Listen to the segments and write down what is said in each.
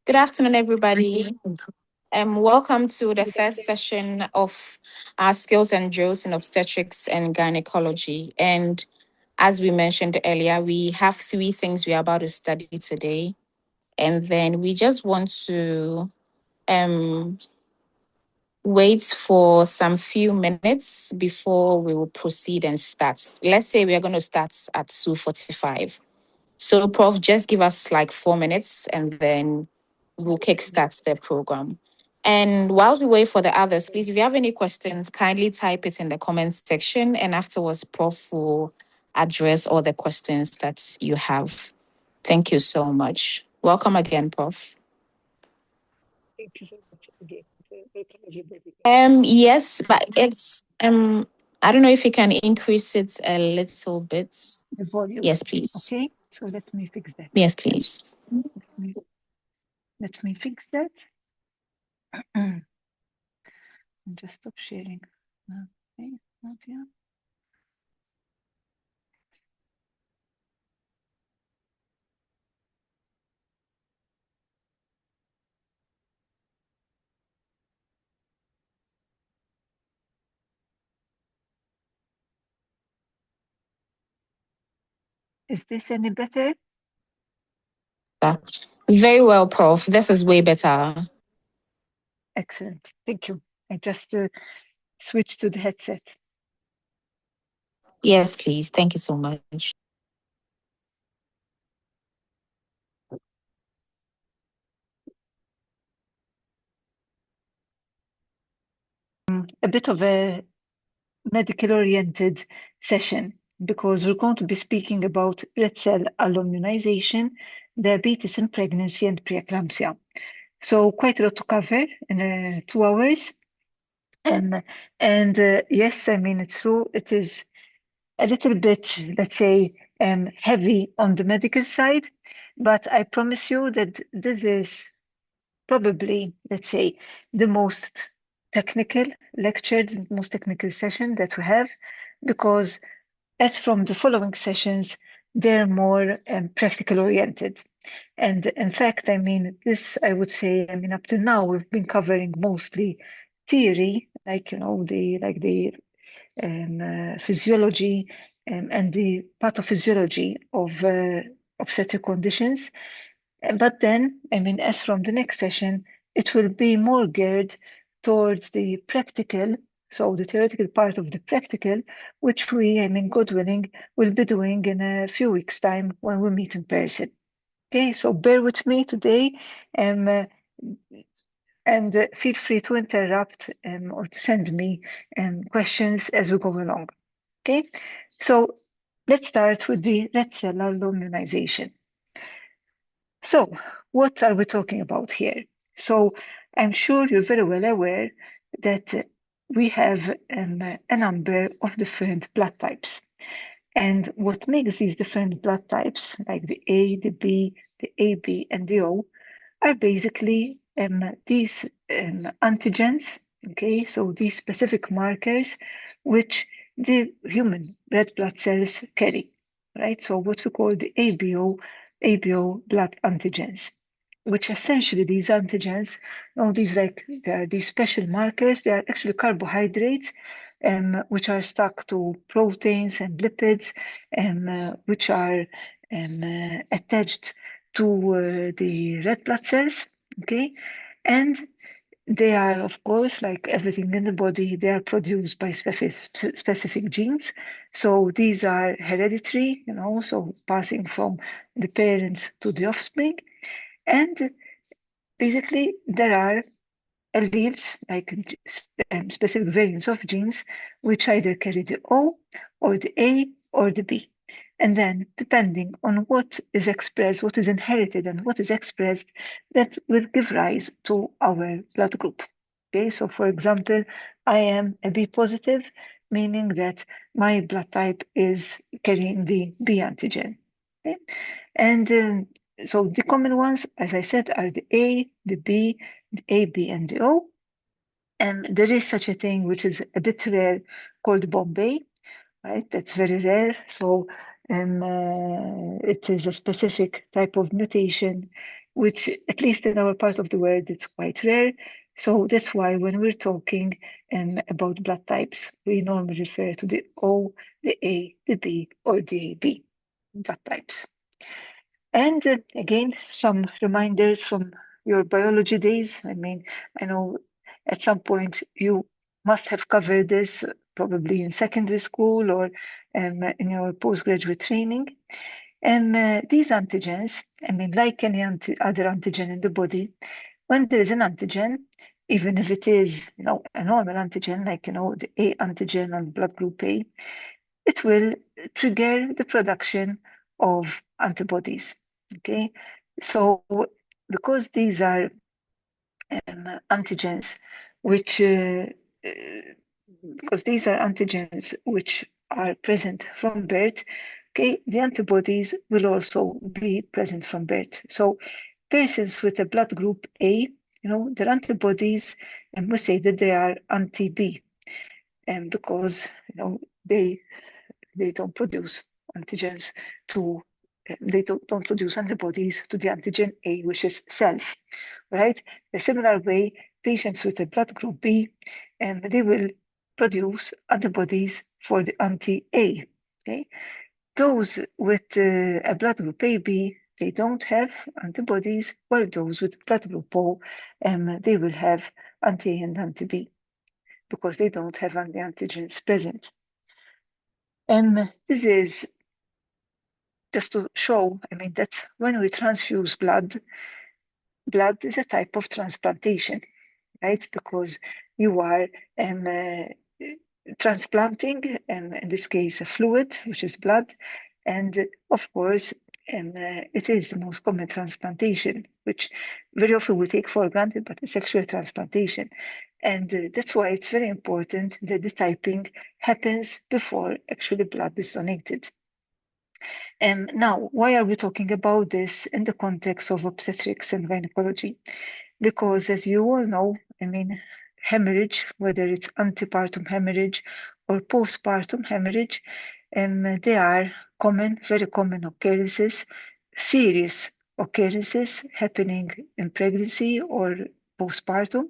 Good afternoon, everybody. Welcome to the first session of our skills and drills in obstetrics and gynecology. And as we mentioned earlier, we have 3 things we are about to study today. And then we just want to wait for some few minutes before we will proceed and start. Let's say we are going to start at 2:45. So, Prof, just give us like 4 minutes and then we'll kickstart the program. And whilst we wait for the others, please, if you have any questions, kindly type it in the comments section. And afterwards, Prof will address all the questions that you have. Thank you so much. Welcome again, Prof. Thank you so much again. Yes, but it's I don't know if you can increase it a little bit. The volume. Yes, please. Okay, so let me fix that. Yes, please. Let me fix that. Just stop sharing. Okay, not yet. Is this any better? Very well, Prof. This is way better. Excellent. Thank you. I just switched to the headset. Yes, please. Thank you so much. A bit of a medical-oriented session because we're going to be speaking about red cell alloimmunization, diabetes in pregnancy, and preeclampsia. So quite a lot to cover in 2 hours. Yes, I mean, it's true. It is a little bit, let's say, heavy on the medical side, but I promise you that this is probably, let's say, the most technical lecture, the most technical session that we have, because as from the following sessions, they're more practical oriented. And in fact, I mean, this, I would say, I mean, up to now, we've been covering mostly theory, like, you know, the physiology and the pathophysiology of obstetric conditions. But then, I mean, as from the next session, it will be more geared towards the practical, so the theoretical part of the practical, which we, I mean, God willing, will be doing in a few weeks' time when we meet in person. Okay, so bear with me today and feel free to interrupt or to send me questions as we go along. Okay, so let's start with the red cell alloimmunization. So, what are we talking about here? So, I'm sure you're very well aware that we have a number of different blood types. And what makes these different blood types, like the A, the B, the AB, and the O, are basically these antigens, okay? So these specific markers which the human red blood cells carry, right? So what we call the ABO blood antigens, which essentially these antigens, they are these special markers, they are actually carbohydrates which are stuck to proteins and lipids which are attached to the red blood cells, okay? And they are, of course, like everything in the body, they are produced by specific genes. So these are hereditary, you know, so passing from the parents to the offspring. And basically, there are alleles, like specific variants of genes, which either carry the O or the A or the B. And then, depending on what is expressed, what is inherited, and what is expressed, that will give rise to our blood group. Okay, so for example, I am a B positive, meaning that my blood type is carrying the B antigen. Okay? And so the common ones, as I said, are the A, the B, the AB, and the O. And there is such a thing which is a bit rare called Bombay, right? That's very rare. So it is a specific type of mutation which at least in our part of the world, it's quite rare. So that's why when we're talking about blood types, we normally refer to the O, the A, the B, or the AB blood types. And again, some reminders from your biology days. I mean, I know at some point you must have covered this probably in secondary school or in your postgraduate training. And these antigens, I mean, like any other antigen in the body, when there is an antigen, even if it is, a normal antigen, like, the A antigen on blood group A, it will trigger the production of antibodies. Okay, so because these are antigens which because these are antigens which are present from birth, okay, the antibodies will also be present from birth. So persons with a blood group A, their antibodies, and we say that they are anti-B, and because they don't produce antigens to they don't produce antibodies to the antigen A, which is self, right? In a similar way, patients with a blood group B, and they will produce antibodies for the anti-A. Okay, those with a blood group AB, they don't have antibodies, while those with blood group O, they will have anti-A and anti-B because they don't have any antigens present. And this is just to show, I mean, that when we transfuse blood is a type of transplantation, right? Because you are transplanting, in this case, a fluid, which is blood. And of course, it is the most common transplantation, which very often we take for granted, but it's actually a transplantation. And that's why it's very important that the typing happens before actually blood is donated. Now, why are we talking about this in the context of obstetrics and gynecology? Because as you all know, I mean, hemorrhage, whether it's antepartum hemorrhage or postpartum hemorrhage, they are common, very common occurrences, serious occurrences happening in pregnancy or postpartum.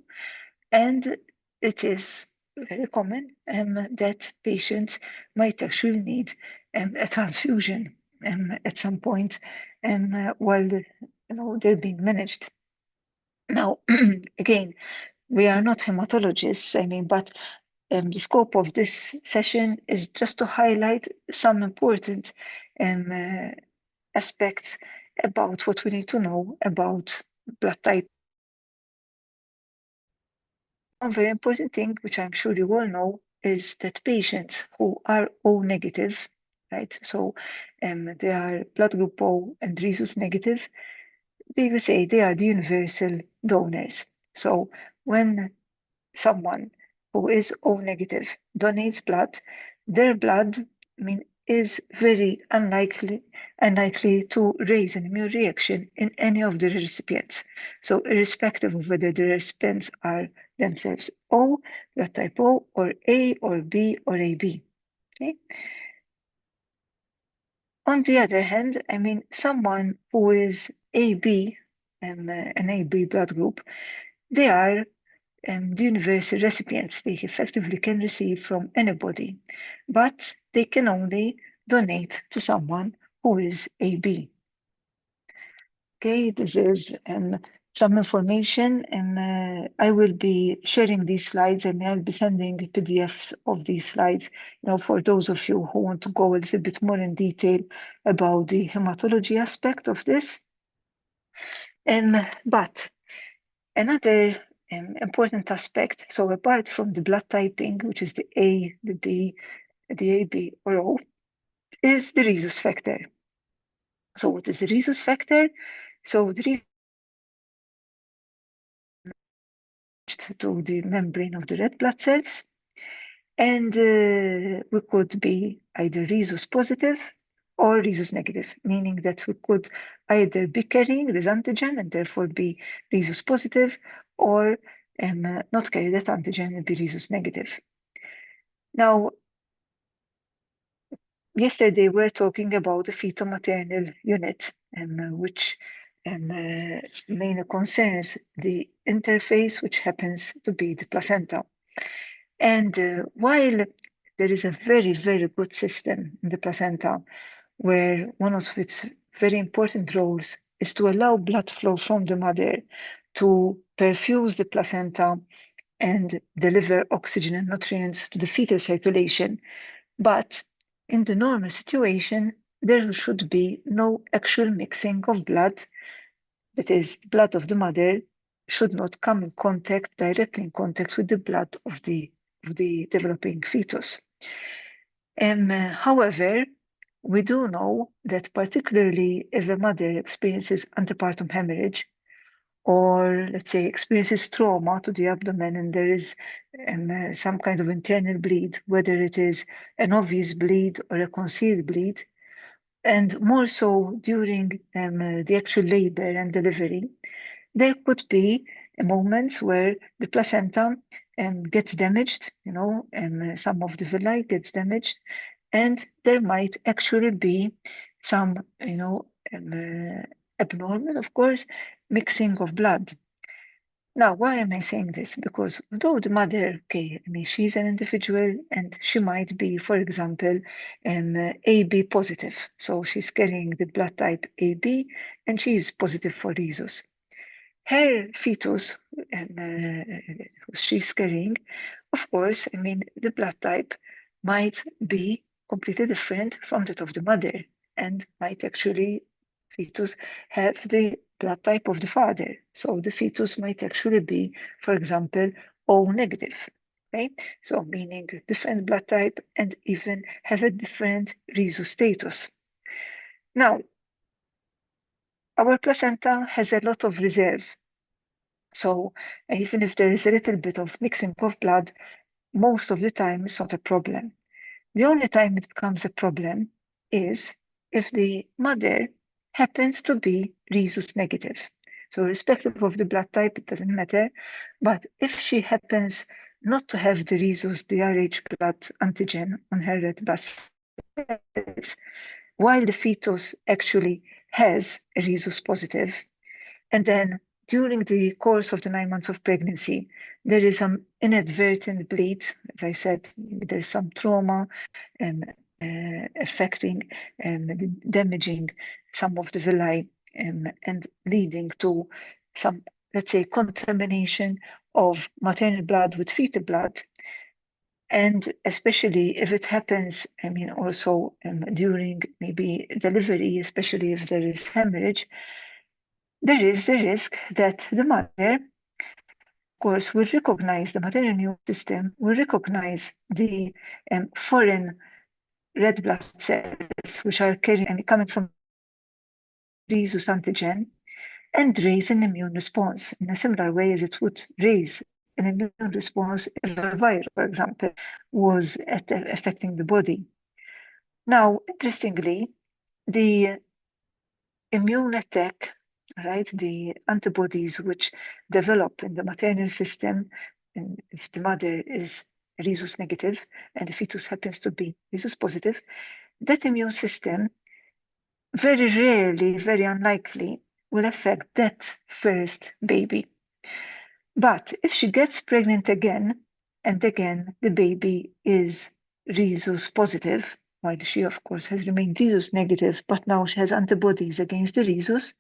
And it is very common that patients might actually need a transfusion at some point while they're being managed. Now, again, we are not hematologists, I mean, but the scope of this session is just to highlight some important aspects about what we need to know about blood type. One very important thing, which I'm sure you all know, is that patients who are O negative, right? So they are blood group O and rhesus negative. They will say they are the universal donors. So when someone who is O negative donates blood, their blood, I mean, is very unlikely to raise an immune reaction in any of the recipients. So irrespective of whether the recipients are themselves O, blood type O, or A, or B, or AB. Okay. On the other hand, I mean, someone who is AB, an AB blood group, they are the universal recipients. They effectively can receive from anybody, but they can only donate to someone who is AB. Okay, this is some information, and I will be sharing these slides, and I'll be sending PDFs of these slides, for those of you who want to go a little bit more in detail about the hematology aspect of this. But another important aspect, so apart from the blood typing, which is the A, the B, the AB, or O, is the rhesus factor. So what is the rhesus factor? So the rhesus to the membrane of the red blood cells, and we could be either rhesus positive or rhesus negative, meaning that we could either be carrying this antigen and therefore be rhesus positive, or not carry that antigen and be rhesus negative. Now, yesterday we were talking about the fetal maternal unit, which mainly concerns the interface, which happens to be the placenta. And while there is a very, very good system in the placenta, where one of its very important roles is to allow blood flow from the mother to perfuse the placenta and deliver oxygen and nutrients to the fetal circulation. But in the normal situation, there should be no actual mixing of blood, that is, blood of the mother should not come in contact, directly in contact with the blood of the developing fetus. However, we do know that particularly if a mother experiences antepartum hemorrhage, or let's say experiences trauma to the abdomen and there is some kind of internal bleed, whether it is an obvious bleed or a concealed bleed, and more so during the actual labor and delivery, there could be moments where the placenta gets damaged, some of the villi gets damaged, and there might actually be some, abnormal, of course, mixing of blood. Now, why am I saying this? Because though the mother, okay, I mean, she's an individual and she might be, for example, AB positive. So she's carrying the blood type AB and she's positive for rhesus. Her fetus, she's carrying, of course, I mean, the blood type might be completely different from that of the mother and might actually fetus have the blood type of the father. So the fetus might actually be, for example, O negative. Okay? So meaning different blood type and even have a different rhesus status. Now, our placenta has a lot of reserve. So even if there is a little bit of mixing of blood, most of the time it's not a problem. The only time it becomes a problem is if the mother happens to be rhesus negative. So irrespective of the blood type, it doesn't matter. But if she happens not to have the rhesus, the Rh blood antigen on her red blood cells, while the fetus actually has a rhesus positive, and then during the course of the 9 months of pregnancy, there is some inadvertent bleed. As I said, there's some trauma affecting damaging some of the villi and leading to some, let's say, contamination of maternal blood with fetal blood. And especially if it happens, I mean, also during maybe delivery, especially if there is hemorrhage, there is the risk that the mother, of course, will recognize the maternal immune system, will recognize the foreign red blood cells, which are coming from rhesus antigen, and raise an immune response in a similar way as it would raise an immune response if a virus, for example, was affecting the body. Now, interestingly, the immune attack, right, the antibodies which develop in the maternal system, and if the mother is rhesus negative and the fetus happens to be rhesus positive, that immune system very rarely, very unlikely, will affect that first baby. But if she gets pregnant again, and again the baby is rhesus positive, while she of course has remained rhesus negative, but now she has antibodies against the rhesus,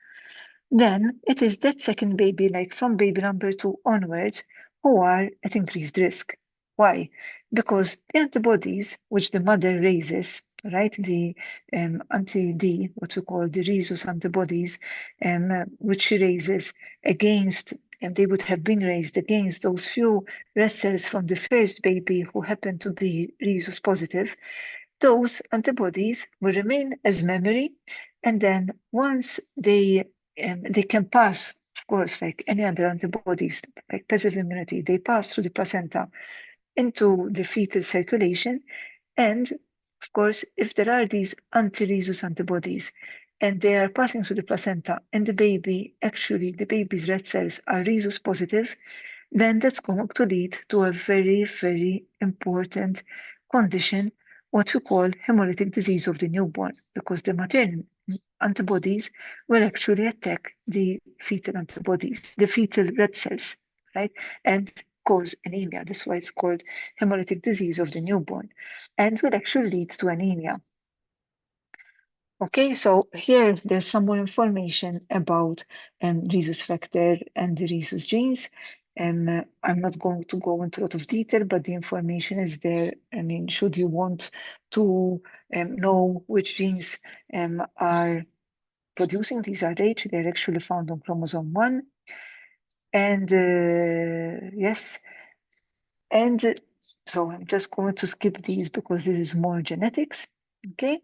then it is that second baby, like from baby number 2 onwards, who are at increased risk. Why? Because the antibodies which the mother raises, right, the anti-D, what we call the rhesus antibodies, which she raises against, and they would have been raised against those few red cells from the first baby who happened to be rhesus positive, those antibodies will remain as memory, and then once they can pass, of course, like any other antibodies, like passive immunity, they pass through the placenta into the fetal circulation. And of course, if there are these anti-rhesus antibodies and they are passing through the placenta and the baby's red cells are rhesus positive, then that's going to lead to a very, very important condition, what we call hemolytic disease of the newborn, because the maternal antibodies will actually attack the fetal antibodies, the fetal red cells, right? And cause anemia. That's why it's called hemolytic disease of the newborn, and will actually lead to anemia. Okay, so here there's some more information about rhesus factor and the rhesus genes. I'm not going to go into a lot of detail, but the information is there. I mean, should you want to know which genes are producing these RH, they're actually found on chromosome 1. And yes, and so I'm just going to skip these because this is more genetics. Okay.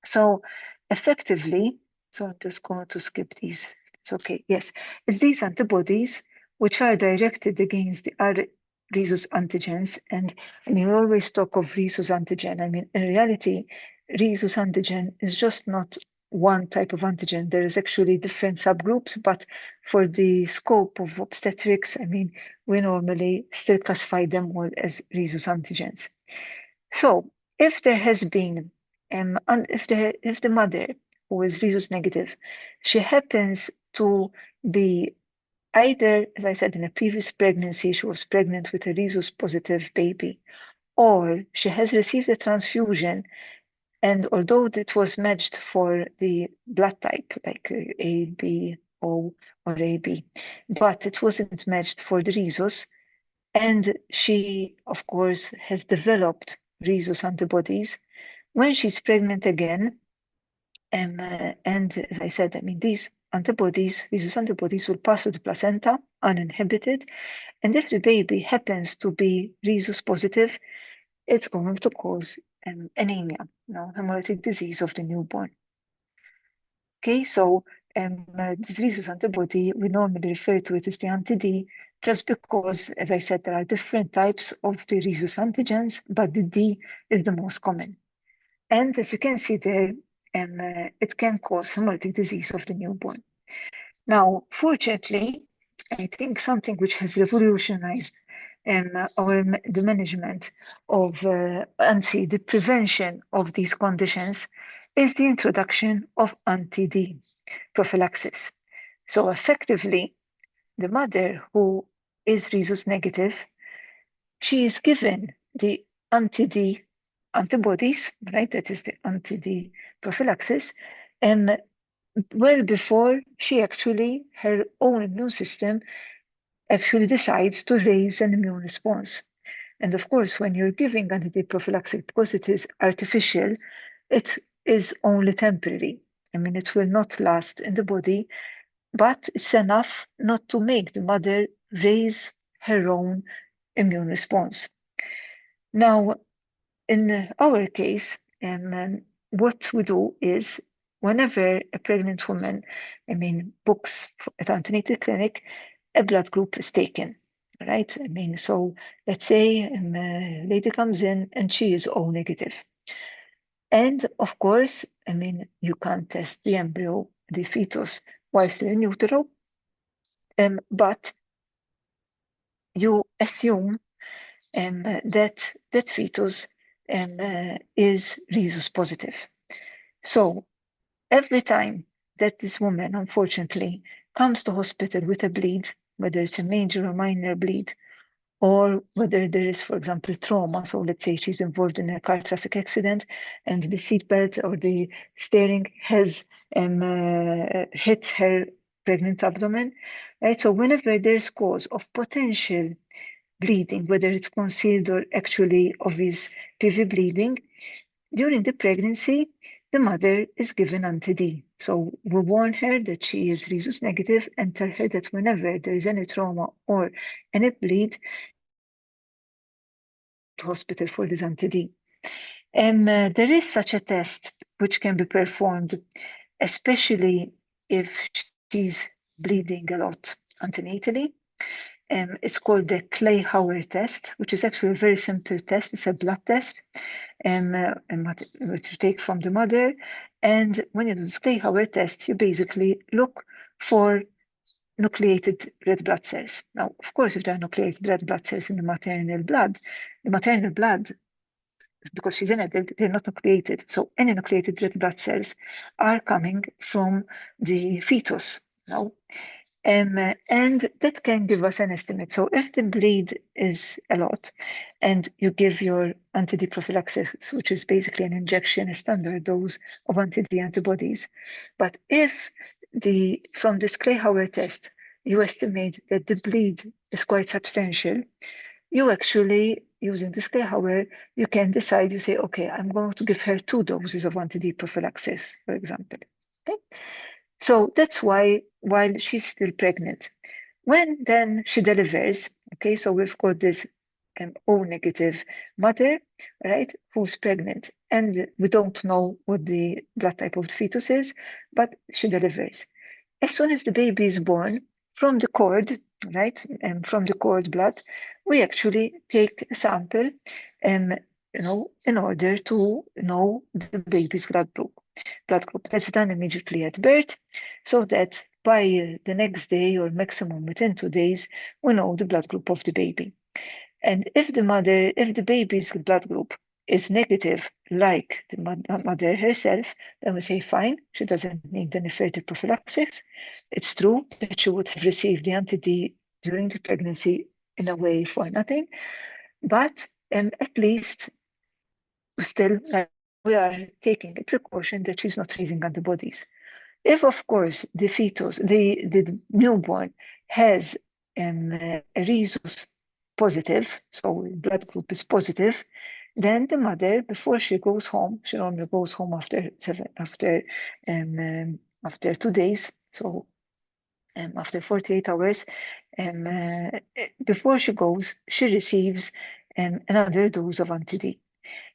So effectively, so I'm just going to skip these. It's okay. Yes, it's these antibodies which are directed against the other rhesus antigens. And I mean, we always talk of rhesus antigen. I mean, in reality, rhesus antigen is just not one type of antigen. There is actually different subgroups, but for the scope of obstetrics, I mean, we normally still classify them all as rhesus antigens. So if there has been and if the mother who is rhesus negative, she happens to be either, as I said, in a previous pregnancy, she was pregnant with a rhesus positive baby, or she has received a transfusion, and although it was matched for the blood type, like A, B, O, or AB, but it wasn't matched for the rhesus, and she, of course, has developed rhesus antibodies. When she's pregnant again, and as I said, I mean, these antibodies will pass through the placenta uninhibited. And if the baby happens to be rhesus positive, it's going to cause anemia, hemolytic disease of the newborn. Okay, so this rhesus antibody, we normally refer to it as the anti-D, just because, as I said, there are different types of the rhesus antigens, but the D is the most common. And as you can see there, it can cause hemolytic disease of the newborn. Now, fortunately, I think something which has revolutionized the management of the prevention of these conditions is the introduction of anti-D prophylaxis. So effectively, the mother who is rhesus negative, she is given the anti-D antibodies, right? That is the anti-D prophylaxis, and well before her own immune system actually decides to raise an immune response. And of course, when you're giving anti-D prophylaxis, because it is artificial, it is only temporary. I mean, it will not last in the body, but it's enough not to make the mother raise her own immune response. Now, in our case, what we do is whenever a pregnant woman, books at antenatal clinic, a blood group is taken, right? I mean, so let's say a lady comes in and she is O negative. And of course, I mean, you can't test the embryo, the fetus, while still in utero, but you assume that fetus is rhesus positive. So every time that this woman, unfortunately, comes to hospital with a bleed, whether it's a major or minor bleed, or whether there is, for example, trauma. So let's say she's involved in a car traffic accident and the seatbelt or the steering has hit her pregnant abdomen, right? So whenever there's cause of potential bleeding, whether it's concealed or actually obvious PV bleeding, during the pregnancy, the mother is given anti-D. So we warn her that she is rhesus negative and tell her that whenever there is any trauma or any bleed, to hospital for this anti-D. There is such a test which can be performed, especially if she's bleeding a lot antenatally. It's called the Clay-Hauer test, which is actually a very simple test. It's a blood test which you take from the mother. And when you do this Clay-Hauer test, you basically look for nucleated red blood cells. Now, of course, if there are nucleated red blood cells in the maternal blood because she's an adult, they're not nucleated. So any nucleated red blood cells are coming from the fetus. And that can give us an estimate. So if the bleed is a lot and you give your anti-D prophylaxis, which is basically an injection, a standard dose of anti-D antibodies, but if from this Kleihauer test, you estimate that the bleed is quite substantial, you actually, using this Kleihauer, you can decide, you say, okay, I'm going to give her 2 doses of anti-D prophylaxis, for example. Okay? So that's why, while she's still pregnant, when then she delivers, okay, so we've got this O negative mother, right, who's pregnant, and we don't know what the blood type of the fetus is, but she delivers. As soon as the baby is born, from the cord, right, and from the cord blood, we actually take a sample, in order to know the baby's blood group. That's done immediately at birth, so that by the next day or maximum within 2 days, we know the blood group of the baby. And if the baby's blood group is negative, like the mother herself, then we say, fine, she doesn't need any further prophylaxis. It's true that she would have received the anti-D during the pregnancy in a way for nothing, but at least still, we are taking a precaution that she's not raising antibodies. If, of course, the fetus, the newborn has a rhesus positive, so blood group is positive, then the mother, before she goes home, she normally goes home after 2 days, so after 48 hours, before she goes, she receives another dose of anti-D.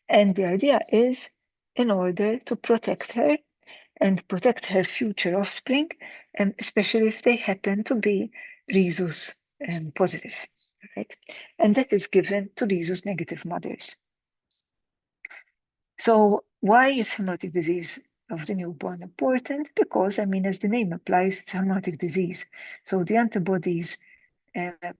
And the idea is in order to protect her and protect her future offspring, especially if they happen to be rhesus positive, right? And that is given to rhesus negative mothers. So why is hemolytic disease of the newborn important? Because, as the name applies, it's a hemolytic disease. So the antibodies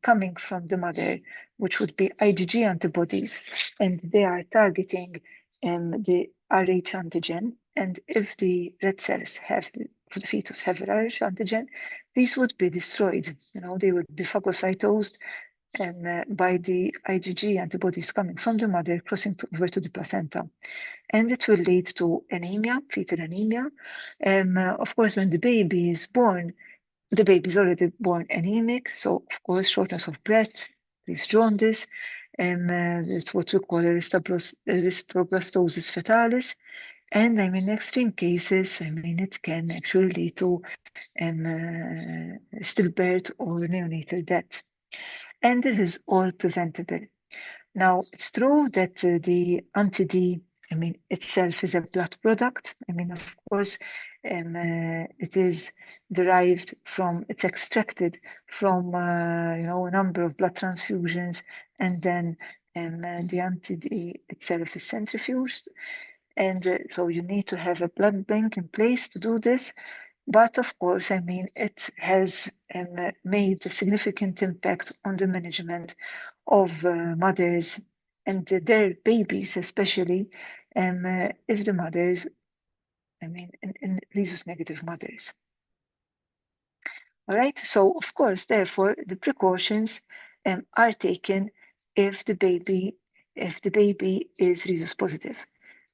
coming from the mother, which would be IgG antibodies, and they are targeting the Rh antigen. And if the red cells for the fetus have Rh antigen, these would be destroyed. They would be phagocytosed by the IgG antibodies coming from the mother crossing over to the placenta. And it will lead to anemia, fetal anemia. Of course, when the baby is born, the baby is already born anemic, so of course shortness of breath, this jaundice, it's what we call erythroblastosis fetalis, and in extreme cases, it can actually lead to stillbirth or neonatal death, and this is all preventable. Now, it's true that the anti-D, itself is a blood product. Of course, it is derived from, it's extracted from, a number of blood transfusions, and then the anti-D itself is centrifuged. And so you need to have a blood bank in place to do this. But of course, it has made a significant impact on the management of mothers and their babies, especially if the mothers, in rhesus negative mothers. All right. So of course, therefore, the precautions are taken if the baby is rhesus positive.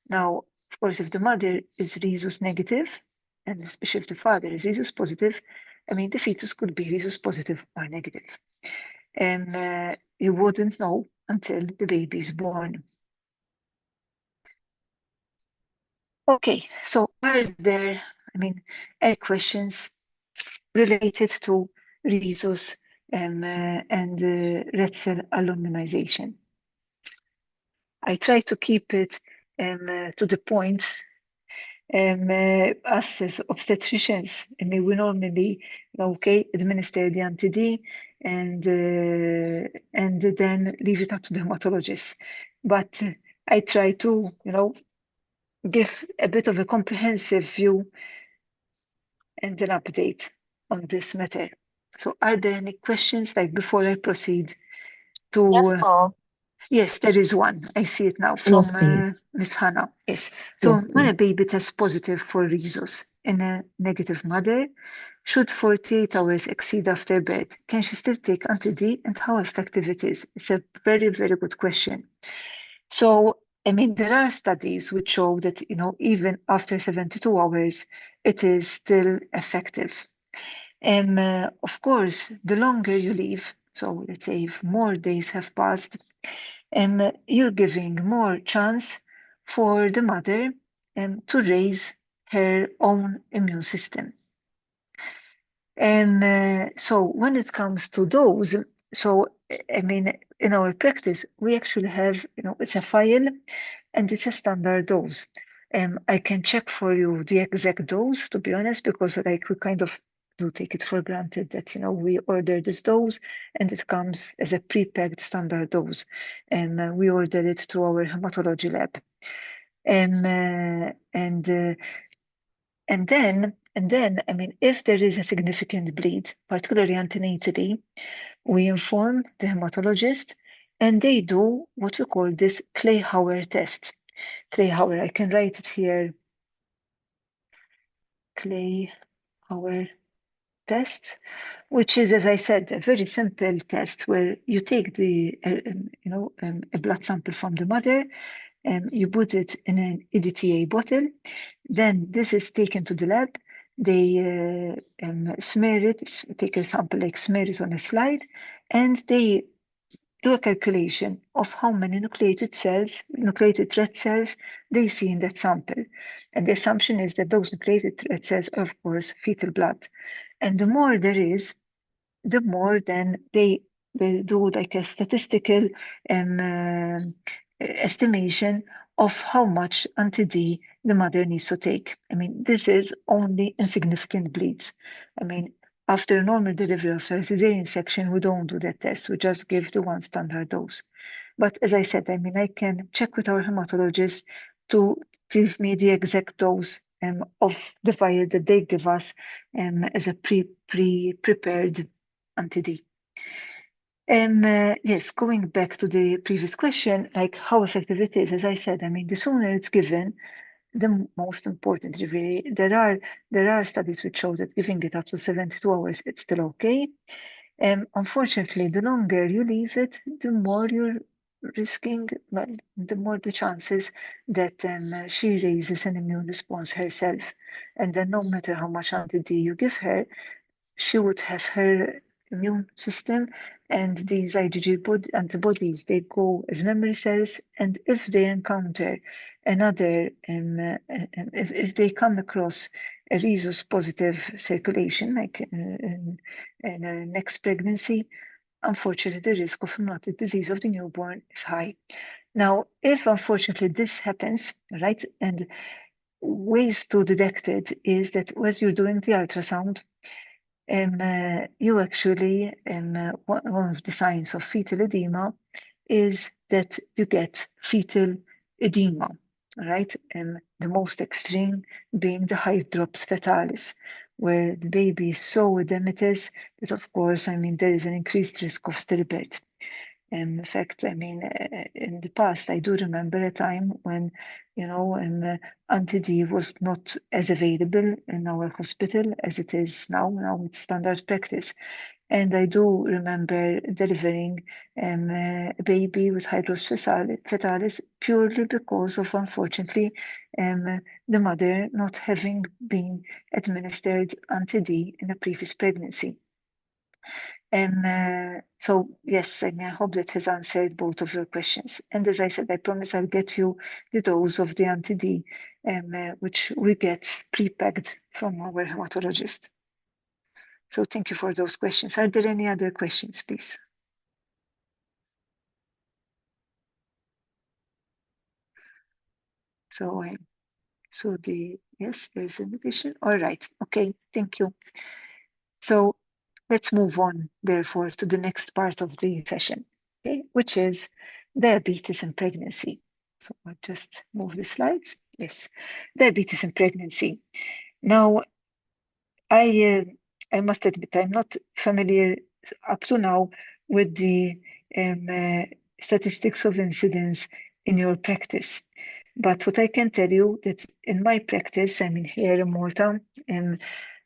Now, of course, if the mother is rhesus negative, and especially if the father is rhesus positive, the fetus could be rhesus positive or negative. And you wouldn't know until the baby is born. Okay, so are there, any questions related to rhesus and red cell alloimmunization? I try to keep it to the point. Us as obstetricians, we normally, administer the anti-D and then leave it up to the hematologist. But I try to, give a bit of a comprehensive view and an update on this matter. So are there any questions, before I proceed to... Yes, Paul. Yes, there is one. I see it now Yes, from please. Miss Hannah. Yes. So Yes, when a please. baby tests positive for rhesus in a negative mother, should 48 hours exceed after birth? Can she still take anti-D and how effective it is? It's a very, very good question. So, I mean, there are studies which show that, even after 72 hours, it is still effective. Of course, the longer you leave, so let's say if more days have passed, you're giving more chance for the mother to raise her own immune system. So when it comes to those, so I mean, in our practice, we actually have, it's a file and it's a standard dose. I can check for you the exact dose, to be honest, because like we kind of do take it for granted that, we order this dose and it comes as a pre-packed standard dose. And we order it to our hematology lab. And then, I mean, if there is a significant bleed, particularly antenatally, we inform the hematologist and they do what we call this Clay-Hauer test. Clay-Hauer, I can write it here. Clay-Hauer test, which is, as I said, a very simple test where you take a blood sample from the mother, and you put it in an EDTA bottle. Then this is taken to the lab. They smear it, take a sample, like smear it on a slide, and they do a calculation of how many nucleated red cells they see in that sample. And the assumption is that those nucleated red cells are, of course, fetal blood. And the more there is, the more then they do like a statistical estimation of how much anti-D the mother needs to take. I mean, this is only in significant bleeds. I mean, after normal delivery of cesarean section, we don't do that test. We just give the one standard dose. But as I said, I mean, I can check with our hematologist to give me the exact dose of the vial that they give us as a prepared anti-D. Yes, going back to the previous question, like how effective it is, as I said, I mean, the sooner it's given, the most important really. There are studies which show that giving it up to 72 hours, it's still okay. Unfortunately, the longer you leave it, the more you're risking, well, the more the chances that she raises an immune response herself. And then no matter how much anti-D you give her, she would have her immune system and these antibodies, they go as memory cells. And if they encounter another, if they come across a rhesus positive circulation, like in a next pregnancy, unfortunately, the risk of rheumatic disease of the newborn is high. Now, if unfortunately this happens, right, and ways to detect it is that as you're doing the ultrasound, you actually, one of the signs of fetal edema is that you get fetal edema, right? The most extreme being the hydrops fetalis, where the baby is so edematous that, of course, I mean, there is an increased risk of stillbirth. In fact, I mean, in the past, I do remember a time when, anti-D was not as available in our hospital as it is now. Now it's standard practice. And I do remember delivering a baby with hydrops fetalis purely because of, unfortunately, the mother not having been administered anti-D in a previous pregnancy. So yes, I mean, I hope that has answered both of your questions. And as I said, I promise I'll get you the dose of the anti-D, which we get pre-packed from our hematologist. So thank you for those questions. Are there any other questions, please? So, yes, there's an addition. All right. Okay. Thank you. So let's move on, therefore, to the next part of the session, okay, which is diabetes and pregnancy. So I'll just move the slides. Yes, diabetes and pregnancy. Now, I must admit I'm not familiar up to now with the statistics of incidence in your practice. But what I can tell you that in my practice, I mean here in Malta,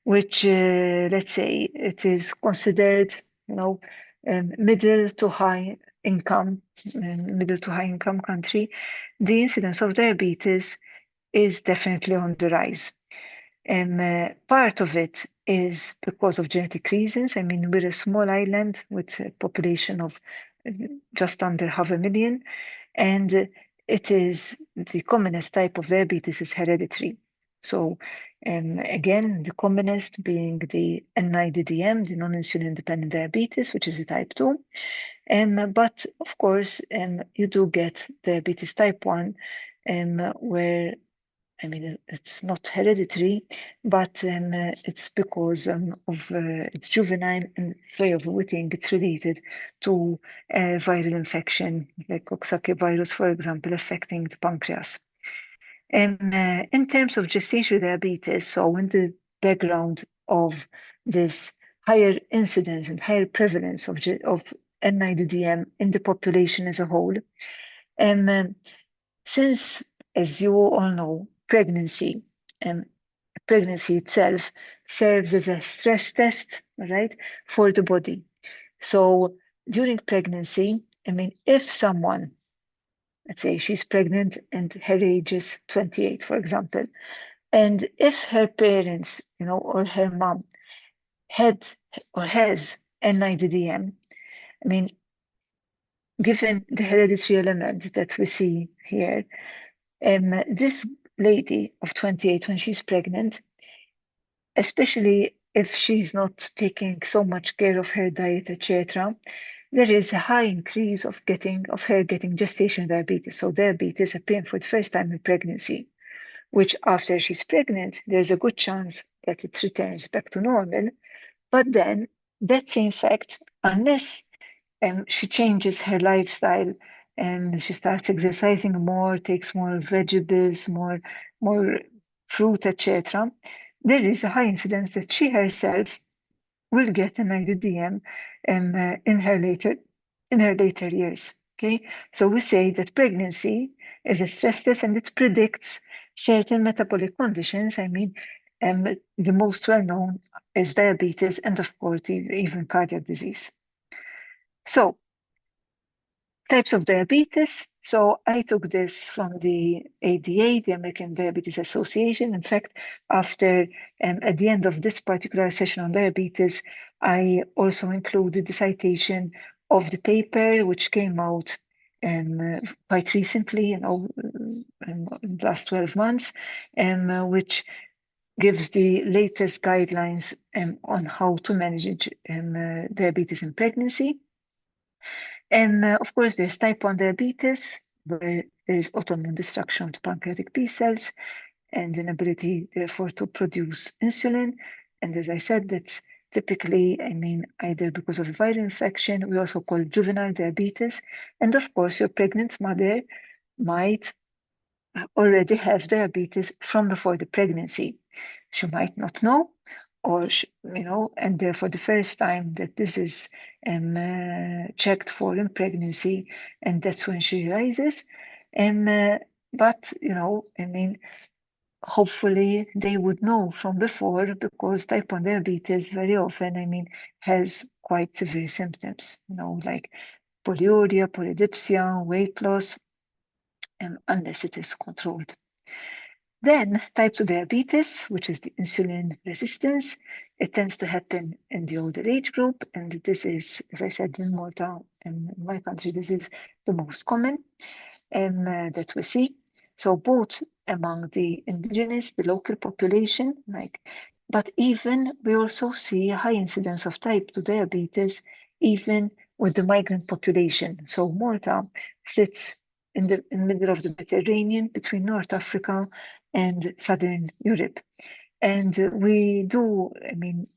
which let's say it is considered, middle to high income, middle to high income country, the incidence of diabetes is definitely on the rise. Part of it is because of genetic reasons. I mean, we're a small island with a population of just under 500,000, and it is the commonest type of diabetes is hereditary. So again, the commonest being the NIDDM, the non-insulin dependent diabetes, which is a type 2. But of course, you do get diabetes type 1, where I mean, it's not hereditary, but it's because of it's juvenile and its way of eating. It's related to viral infection, like Coxsackie virus, for example, affecting the pancreas. In terms of gestational diabetes, so in the background of this higher incidence and higher prevalence of NIDDM in the population as a whole, since, as you all know, pregnancy itself serves as a stress test, right, for the body. So during pregnancy, I mean, if someone, let's say she's pregnant and her age is 28, for example, and if her parents, or her mom had or has NIDDM, I mean, given the hereditary element that we see here, this lady of 28, when she's pregnant, especially if she's not taking so much care of her diet, etc., there is a high increase of her getting gestational diabetes. So diabetes appearing for the first time in pregnancy, which after she's pregnant, there's a good chance that it returns back to normal. But then that same fact, unless she changes her lifestyle and she starts exercising more, takes more vegetables, more fruit, etc., there is a high incidence that she herself will get an IDDM in her later years. Okay, so we say that pregnancy is a stress test and it predicts certain metabolic conditions. I mean, the most well known is diabetes and of course even cardiac disease. So types of diabetes. So I took this from the ADA, the American Diabetes Association. In fact, after at the end of this particular session on diabetes, I also included the citation of the paper, which came out quite recently, in the last 12 months, which gives the latest guidelines on how to manage diabetes in pregnancy. And of course, there's type 1 diabetes, where there is autoimmune destruction of the pancreatic B cells and inability, therefore, to produce insulin. And as I said, that's typically, I mean, either because of a viral infection, we also call juvenile diabetes. And of course, your pregnant mother might already have diabetes from before the pregnancy. She might not know, or and therefore the first time that this is checked for in pregnancy, and that's when she realizes. But I mean, hopefully they would know from before, because type 1 diabetes very often, I mean, has quite severe symptoms, like polyuria, polydipsia, weight loss, unless it is controlled. Then type 2 diabetes, which is the insulin resistance, it tends to happen in the older age group. And this is, as I said, in Malta, in my country, this is the most common that we see. So both among the indigenous, the local population, but even we also see a high incidence of type 2 diabetes, even with the migrant population. So Malta sits in the middle of the Mediterranean between North Africa and Southern Europe. And we do, I mean,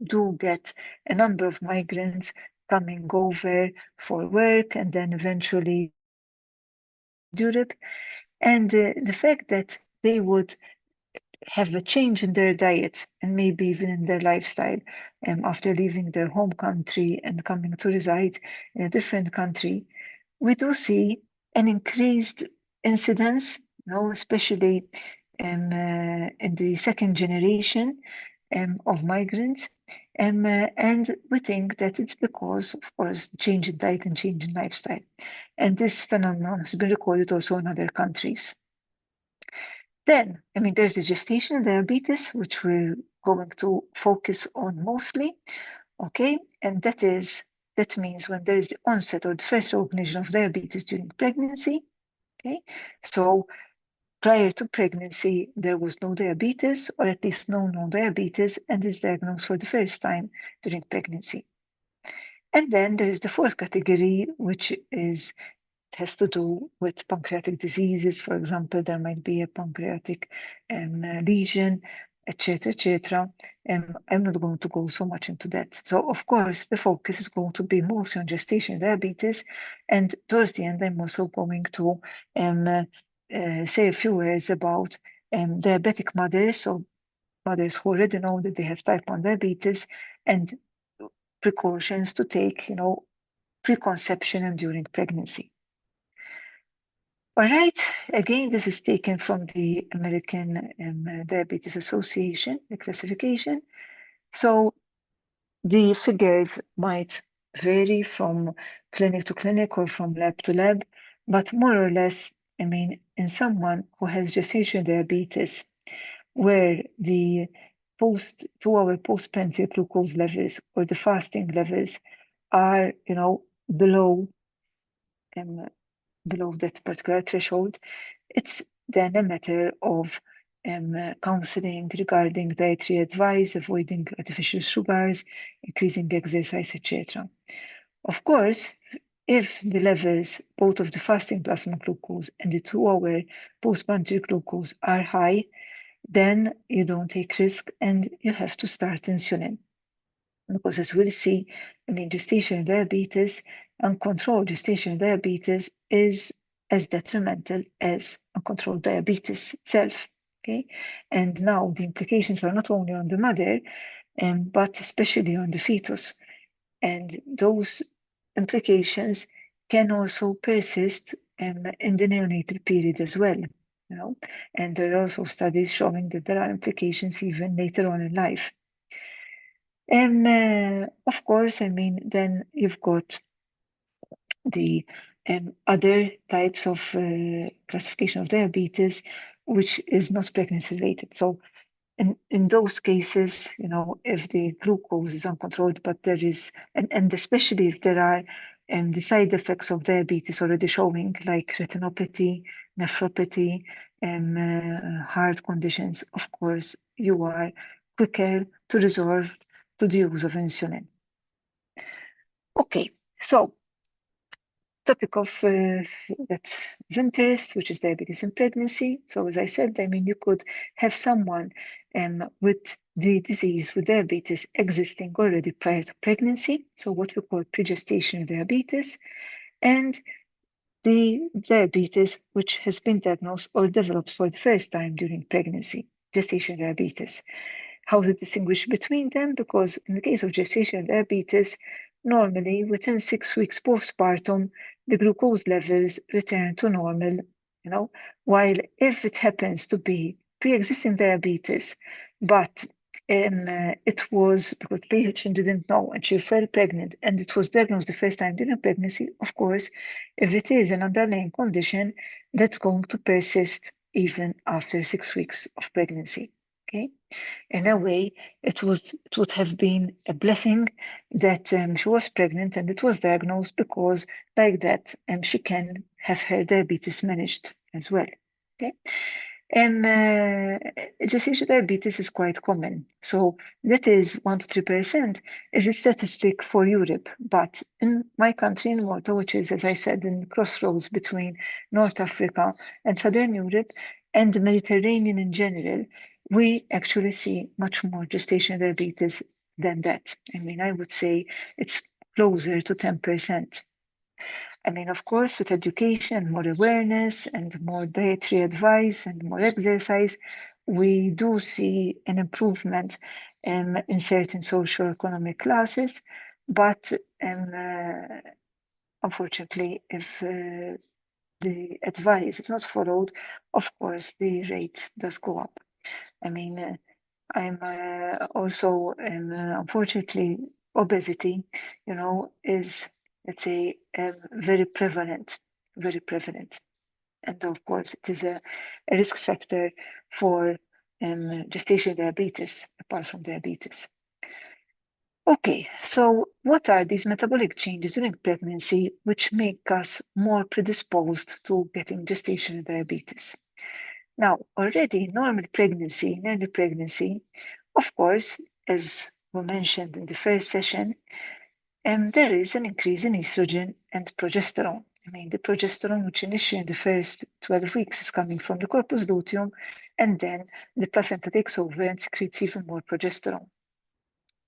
do get a number of migrants coming over for work and then eventually Europe. And the fact that they would have a change in their diet and maybe even in their lifestyle after leaving their home country and coming to reside in a different country we do see an increased incidence, especially in the second generation of migrants. And we think that it's because, of course, change in diet and change in lifestyle. And this phenomenon has been recorded also in other countries. Then, there's the gestational diabetes, which we're going to focus on mostly, okay? And that means when there is the onset or the first recognition of diabetes during pregnancy, okay? So prior to pregnancy, there was no diabetes, or at least no known diabetes, and is diagnosed for the first time during pregnancy. And then there is the fourth category, which has to do with pancreatic diseases. For example, there might be a pancreatic lesion, etc., etc. I'm not going to go so much into that. So, of course, the focus is going to be mostly on gestational diabetes, and towards the end, I'm also going to say a few words about diabetic mothers, so mothers who already know that they have type 1 diabetes, and precautions to take, preconception and during pregnancy. All right, again, this is taken from the American Diabetes Association, the classification. So the figures might vary from clinic to clinic or from lab to lab, but more or less, in someone who has gestational diabetes, where the post 2-hour postprandial glucose levels or the fasting levels are, below below that particular threshold, it's then a matter of counseling regarding dietary advice, avoiding artificial sugars, increasing exercise, etc. Of course, if the levels both of the fasting plasma glucose and the 2-hour postprandial glucose are high, then you don't take risk and you have to start insulin. Because as we'll see, gestational diabetes, uncontrolled gestational diabetes is as detrimental as uncontrolled diabetes itself. Okay, and now the implications are not only on the mother, but especially on the fetus, and those implications can also persist in the neonatal period as well. And there are also studies showing that there are implications even later on in life. And of course, then you've got the other types of classification of diabetes, which is not pregnancy related. So in those cases, if the glucose is uncontrolled, but there is, and especially if there are the side effects of diabetes already showing, like retinopathy, nephropathy, heart conditions, of course, you are quicker to resort to the use of insulin. Okay, so topic of that's of interest, which is diabetes in pregnancy. So as I said, you could have someone with the disease, with diabetes existing already prior to pregnancy, so what we call pregestational diabetes, and the diabetes which has been diagnosed or developed for the first time during pregnancy, gestational diabetes. How to distinguish between them? Because in the case of gestational diabetes, normally within 6 weeks postpartum, the glucose levels return to normal, while if it happens to be pre-existing diabetes, but it was because the patient didn't know and she fell pregnant and it was diagnosed the first time during pregnancy, of course, if it is an underlying condition, that's going to persist even after 6 weeks of pregnancy. Okay, in a way, it would have been a blessing that she was pregnant and it was diagnosed, because like that she can have her diabetes managed as well. Okay, and gestational diabetes is quite common, so that is 1 to 3% is a statistic for Europe. But in my country, in Malta, which is, as I said, in crossroads between North Africa and Southern Europe and the Mediterranean in general, we actually see much more gestational diabetes than that. I would say it's closer to 10%. Of course, with education, more awareness, and more dietary advice and more exercise, we do see an improvement in certain socioeconomic classes. But unfortunately, if the advice is not followed, of course, the rate does go up. I mean, I'm also, unfortunately, obesity, is, let's say, very prevalent, very prevalent. And of course, it is a risk factor for gestational diabetes, apart from diabetes. Okay, so what are these metabolic changes during pregnancy which make us more predisposed to getting gestational diabetes? Now, already in normal pregnancy, in early pregnancy, of course, as we mentioned in the first session, there is an increase in estrogen and progesterone. I mean, the progesterone, which initially in the first 12 weeks is coming from the corpus luteum, and then the placenta takes over and secretes even more progesterone.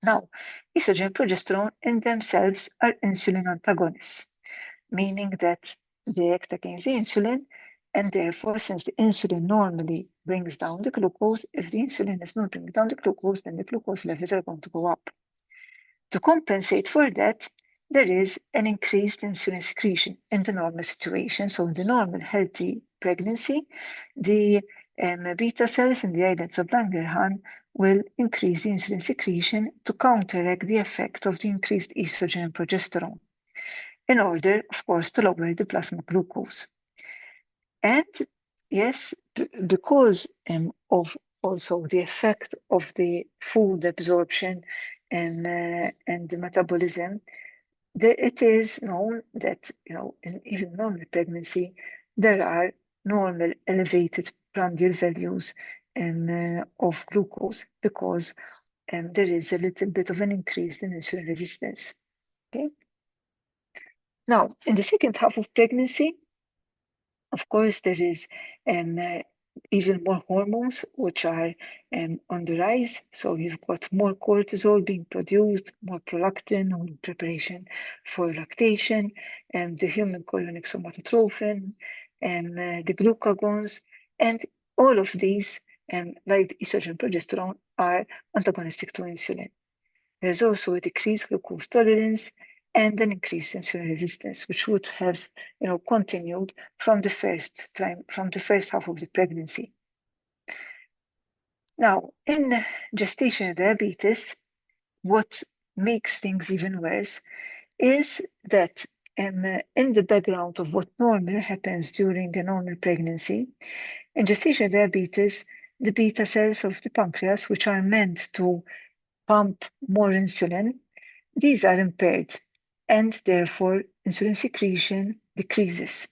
Now, estrogen and progesterone in themselves are insulin antagonists, meaning that they act against the insulin, and therefore, since the insulin normally brings down the glucose, if the insulin is not bringing down the glucose, then the glucose levels are going to go up. To compensate for that, there is an increased insulin secretion in the normal situation. So in the normal healthy pregnancy, the beta cells in the islets of Langerhans will increase the insulin secretion to counteract the effect of the increased estrogen and progesterone, in order, of course, to lower the plasma glucose. And yes, because of also the effect of the food absorption and the metabolism, it is known that in even normal pregnancy there are normal elevated prandial values of glucose, because there is a little bit of an increase in insulin resistance. Okay. Now, in the second half of pregnancy, of course, there is even more hormones which are on the rise. So you've got more cortisol being produced, more prolactin in preparation for lactation, and the human chorionic somatotrophin, and the glucagons, and all of these, like estrogen and progesterone, are antagonistic to insulin. There's also a decreased glucose tolerance and an increased insulin resistance, which would have, continued from the first half of the pregnancy. Now, in gestational diabetes, what makes things even worse is that in the background of what normally happens during a normal pregnancy, in gestational diabetes, the beta cells of the pancreas, which are meant to pump more insulin, these are impaired, and therefore insulin secretion decreases.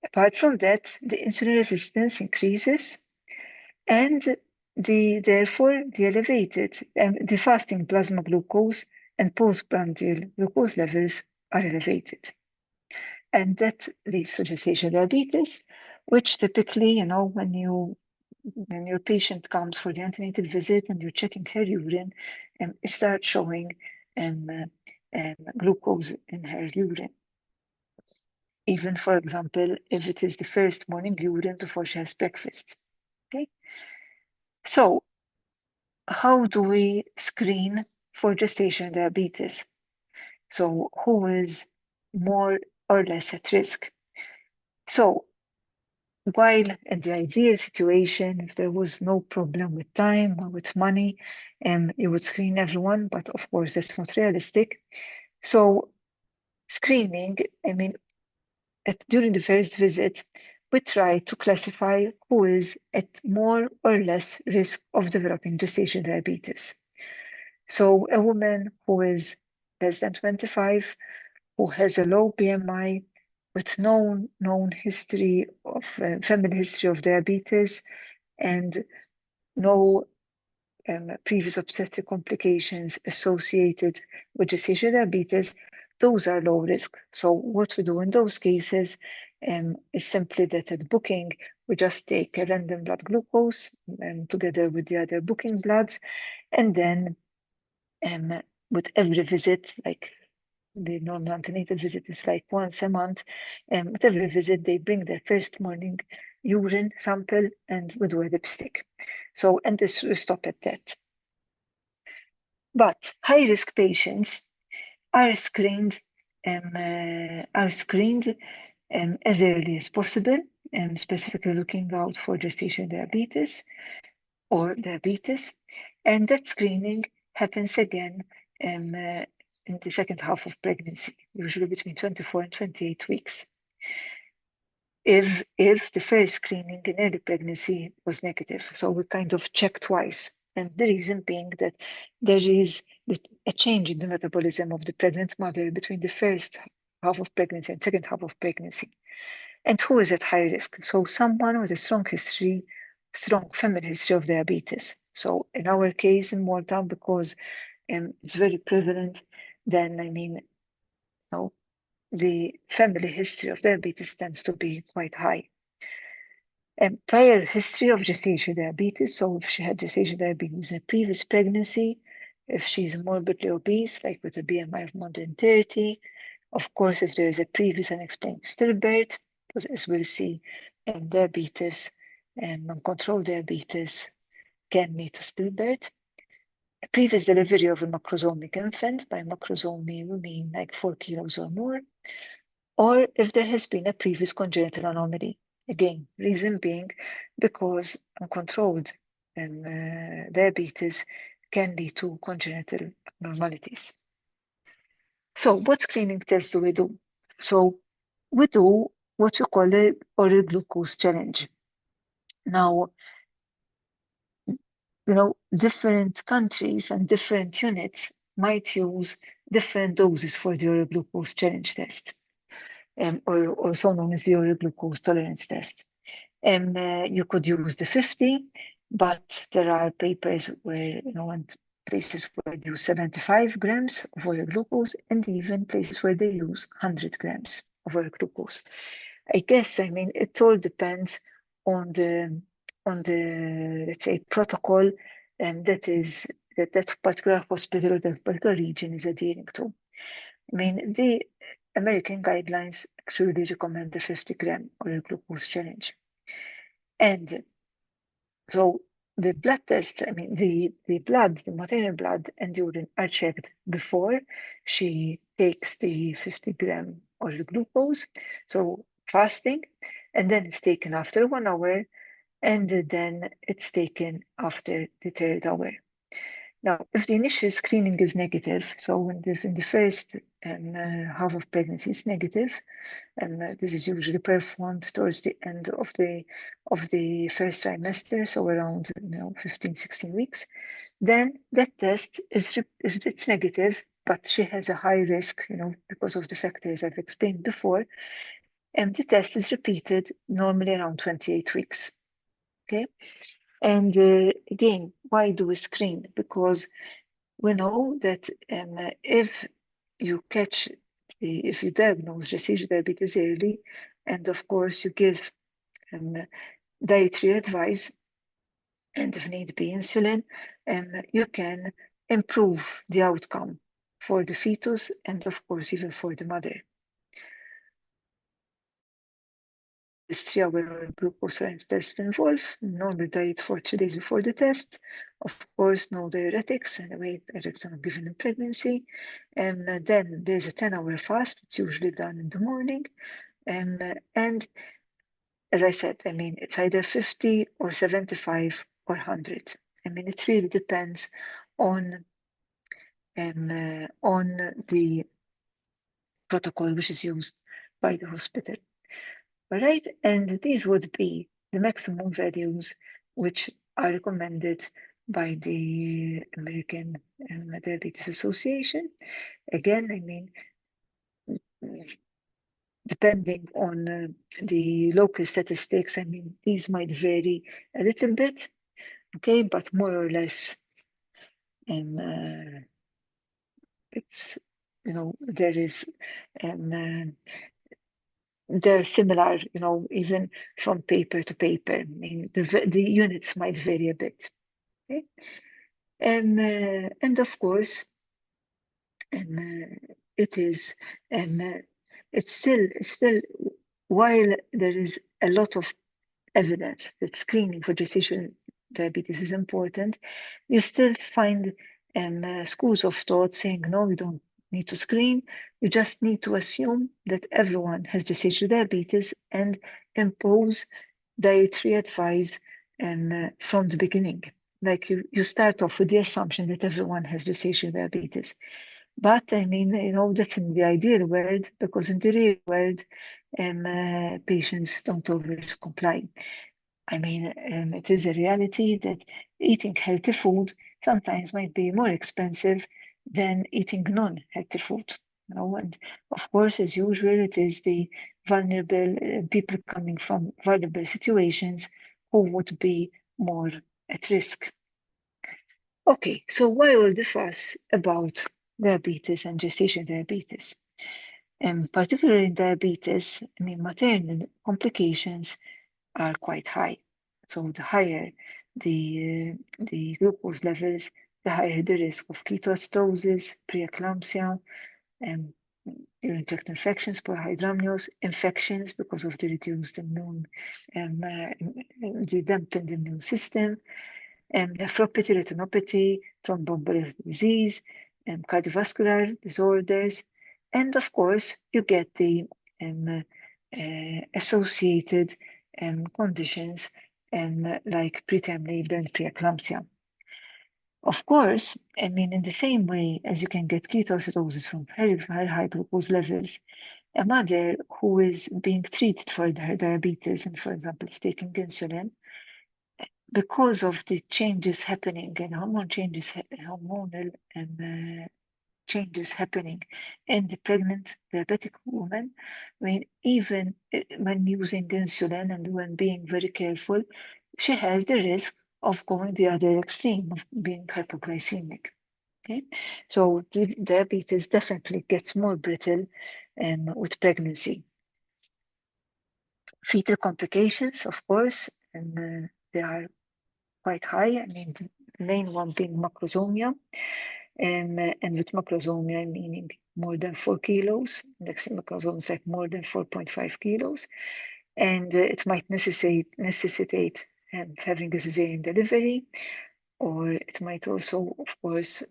Apart from that, the insulin resistance increases, and therefore the elevated, the fasting plasma glucose and postprandial glucose levels are elevated. And that leads to gestational diabetes, which typically, when your patient comes for the antenatal visit and you're checking her urine, it starts showing glucose in her urine. Even, for example, if it is the first morning urine before she has breakfast. Okay. So, how do we screen for gestational diabetes? So, who is more or less at risk? So, while in the ideal situation, if there was no problem with time or with money, you would screen everyone, but of course that's not realistic. So screening, during the first visit, we try to classify who is at more or less risk of developing gestational diabetes. So a woman who is less than 25, who has a low BMI, with known history of family history of diabetes, and no previous obstetric complications associated with gestational diabetes, those are low risk. So what we do in those cases is simply that at booking, we just take a random blood glucose together with the other booking bloods, and then with every visit, like the normal antenatal visit is like once a month, with every visit they bring their first morning urine sample and we do a dipstick. So, and this will stop at that. But high-risk patients are screened are screened as early as possible, specifically looking out for gestational diabetes or diabetes. And that screening happens again in the second half of pregnancy, usually between 24 and 28 weeks. If the first screening in early pregnancy was negative. So we kind of check twice. And the reason being that there is a change in the metabolism of the pregnant mother between the first half of pregnancy and second half of pregnancy. And who is at high risk? So someone with a strong family history of diabetes. So in our case in Malta, because it's very prevalent, then the family history of diabetes tends to be quite high. Prior history of gestational diabetes, so if she had gestational diabetes in a previous pregnancy, if she's morbidly obese, like with a BMI of more than 30, of course, if there is a previous unexplained stillbirth, as we'll see, diabetes and uncontrolled diabetes can lead to stillbirth. A previous delivery of a macrosomic infant, by macrosomy we mean like 4 kilos or more, or if there has been a previous congenital anomaly. Again, reason being because uncontrolled diabetes can lead to congenital abnormalities. So what screening tests do we do? So we do what we call the oral glucose challenge. Now, different countries and different units might use different doses for the oral glucose challenge test. Or also known as the oral glucose tolerance test. You could use the 50, but there are papers where, and places where they use 75 grams of oral glucose, and even places where they use 100 grams of oral glucose. I guess, it all depends on the let's say, protocol that particular hospital or that particular region is adhering to. The American guidelines actually recommend the 50-gram oral glucose challenge. And so the blood test, the maternal blood and urine are checked before she takes the 50-gram oral glucose, so fasting, and then it's taken after 1 hour, and then it's taken after the 3rd hour. Now, if the initial screening is negative, so when in the first half of pregnancy is negative, and this is usually performed towards the end of the first trimester, so around 15, 16 weeks, then that test is, if it's negative, but she has a high risk, because of the factors I've explained before, and the test is repeated normally around 28 weeks. Okay. And again, why do we screen? Because we know that if you diagnose gestational diabetes early, and of course you give dietary advice, and if need be insulin, you can improve the outcome for the fetus and of course even for the mother. This 3-hour glucose tolerance test involves normal diet for 2 days before the test. Of course, no diuretics, and diuretics are not given in pregnancy. And then there's a 10-hour fast. It's usually done in the morning. And as I said, it's either 50 or 75 or 100. It really depends on the protocol which is used by the hospital. All right, and these would be the maximum values which are recommended by the American Diabetes Association. Again, depending on the local statistics, these might vary a little bit, okay, but more or less, it's there is they're similar, even from paper to paper. The units might vary a bit. Okay? And of course, it is, it's still, while there is a lot of evidence that screening for gestational diabetes is important, you still find schools of thought saying, no, we don't need to screen. You just need to assume that everyone has gestational diabetes and impose dietary advice from the beginning. Like you start off with the assumption that everyone has gestational diabetes. But I mean, that's in the ideal world, because in the real world, patients don't always comply. I mean, it is a reality that eating healthy food sometimes might be more expensive than eating non-healthy food. And of course, as usual, it is the vulnerable people coming from vulnerable situations who would be more at risk. Okay, so why all the fuss about diabetes and gestational diabetes? Particularly in diabetes, I mean, maternal complications are quite high. So the higher the glucose levels, the higher the risk of ketoacidosis, pre-eclampsia, urinary tract infections, polyhydramnios, infections because of the reduced immune, the dampened immune system, nephropathy, retinopathy, thromboembolic disease, cardiovascular disorders, and of course you get the associated conditions like preterm labor and preeclampsia. Of course, I mean, in the same way as you can get ketoacidosis from very, very high glucose levels, a mother who is being treated for her diabetes and, for example, is taking insulin, because of the changes happening and hormonal and changes happening in the pregnant diabetic woman, I mean, even when using insulin and when being very careful, she has the risk of going the other extreme, of being hypoglycemic. Okay, so the diabetes definitely gets more brittle with pregnancy. Fetal complications, of course, and they are quite high. I mean, the main one being macrosomia. And with macrosomia, meaning more than 4 kilos. Next macrosome is like more than 4.5 kilos. And it might necessitate having a cesarean delivery, or it might also, of course,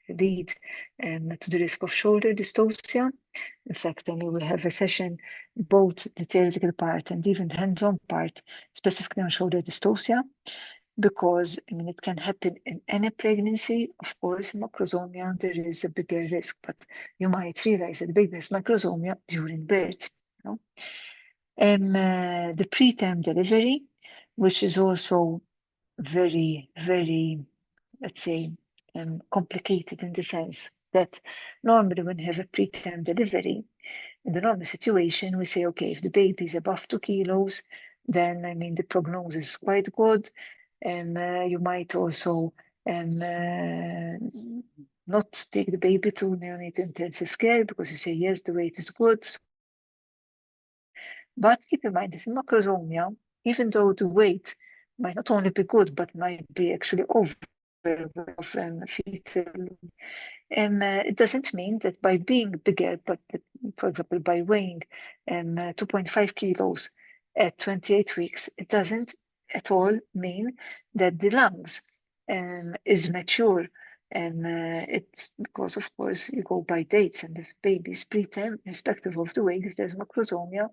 lead to the risk of shoulder dystocia. In fact, we will have a session, both the theoretical part and even the hands-on part, specifically on shoulder dystocia, because I mean it can happen in any pregnancy. Of course, in macrosomia there is a bigger risk, but you might realize that the baby has macrosomia during birth. The preterm delivery, which is also very, very, let's say, complicated in the sense that normally when you have a preterm delivery, in the normal situation, we say, okay, if the baby is above 2 kilos, then I mean the prognosis is quite good. You might also not take the baby to neonatal intensive care because you say, yes, the weight is good. But keep in mind that in macrosomia, even though the weight might not only be good, but might be actually over fetal, it doesn't mean that by being bigger, but for example, by weighing 2.5 kilos at 28 weeks, it doesn't at all mean that the lungs is mature. It's because, of course, you go by dates, and if baby is preterm, irrespective of the weight, if there's macrosomia,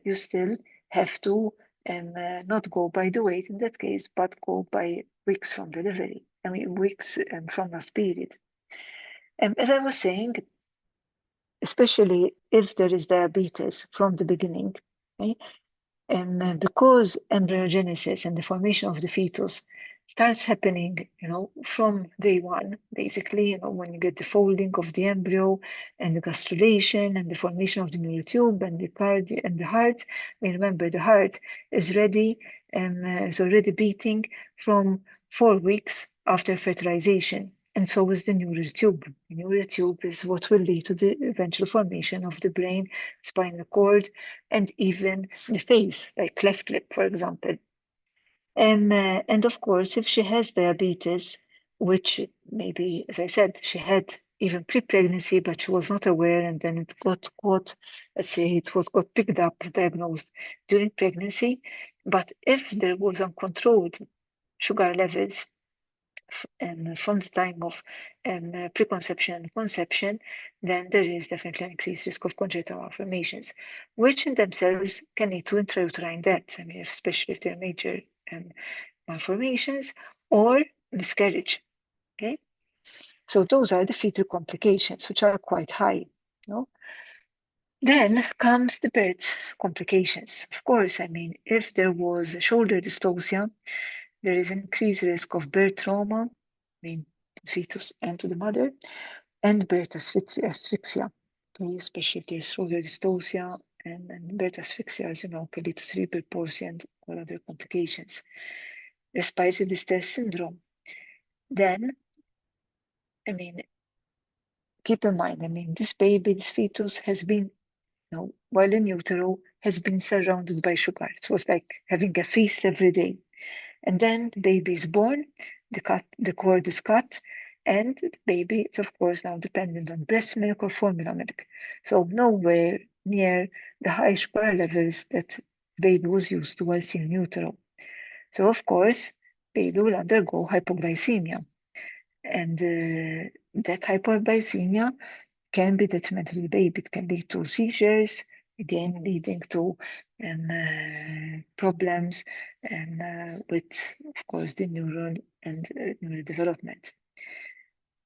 you still have to not go by the weight in that case, but go by weeks from delivery. I mean, weeks from last period. As I was saying, especially if there is diabetes from the beginning, okay, because embryogenesis and the formation of the fetus starts happening, from day one, basically, when you get the folding of the embryo and the gastrulation and the formation of the neural tube and the cardi and the heart. I mean, remember, the heart is ready and is already beating from 4 weeks after fertilization. And so is the neural tube. The neural tube is what will lead to the eventual formation of the brain, spinal cord, and even the face, like cleft lip, for example. And of course, if she has diabetes, which maybe, as I said, she had even pre-pregnancy, but she was not aware, and then it got caught, let's say it got picked up, diagnosed during pregnancy. But if there was uncontrolled sugar levels from the time of preconception and conception, then there is definitely an increased risk of congenital malformations, which in themselves can lead to intrauterine death, I mean, especially if they're major malformations or miscarriage. Okay, so those are the fetal complications, which are quite high. Then comes the birth complications. Of course, I mean, if there was a shoulder dystocia, there is increased risk of birth trauma, I mean, to the fetus and to the mother, and birth asphyxia, okay, especially if there's shoulder dystocia, and birth asphyxia, as you know, can lead to cerebral palsy and all other complications. Respiratory distress syndrome. Then, I mean, keep in mind, I mean, this baby, this fetus has been, while in utero, has been surrounded by sugar. It was like having a feast every day. And then the baby is born, the cord is cut, and the baby is, of course, now dependent on breast milk or formula milk. So nowhere near the high sugar levels that the baby was used to while still in utero. So, of course, baby will undergo hypoglycemia. And that hypoglycemia can be detrimental to the baby. It can lead to seizures, again leading to problems with, of course, the neural and neural development.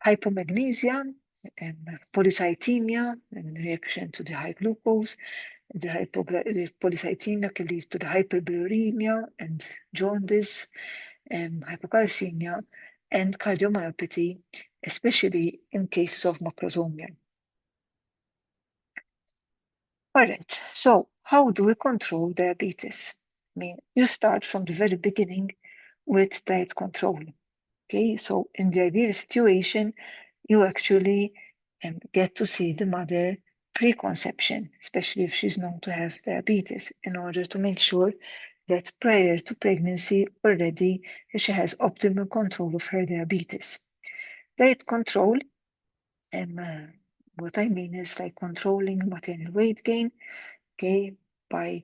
Hypomagnesia, polycythemia, in reaction to the high glucose. The polycythemia can lead to the hyperbiliruria and jaundice, hypocalcemia, and cardiomyopathy, especially in cases of macrosomia. All right, so how do we control diabetes? I mean, you start from the very beginning with diet control. Okay, so in the ideal situation, you actually get to see the mother pre-conception, especially if she's known to have diabetes, in order to make sure that prior to pregnancy already she has optimal control of her diabetes. Diet control, what I mean is like controlling maternal weight gain, okay, by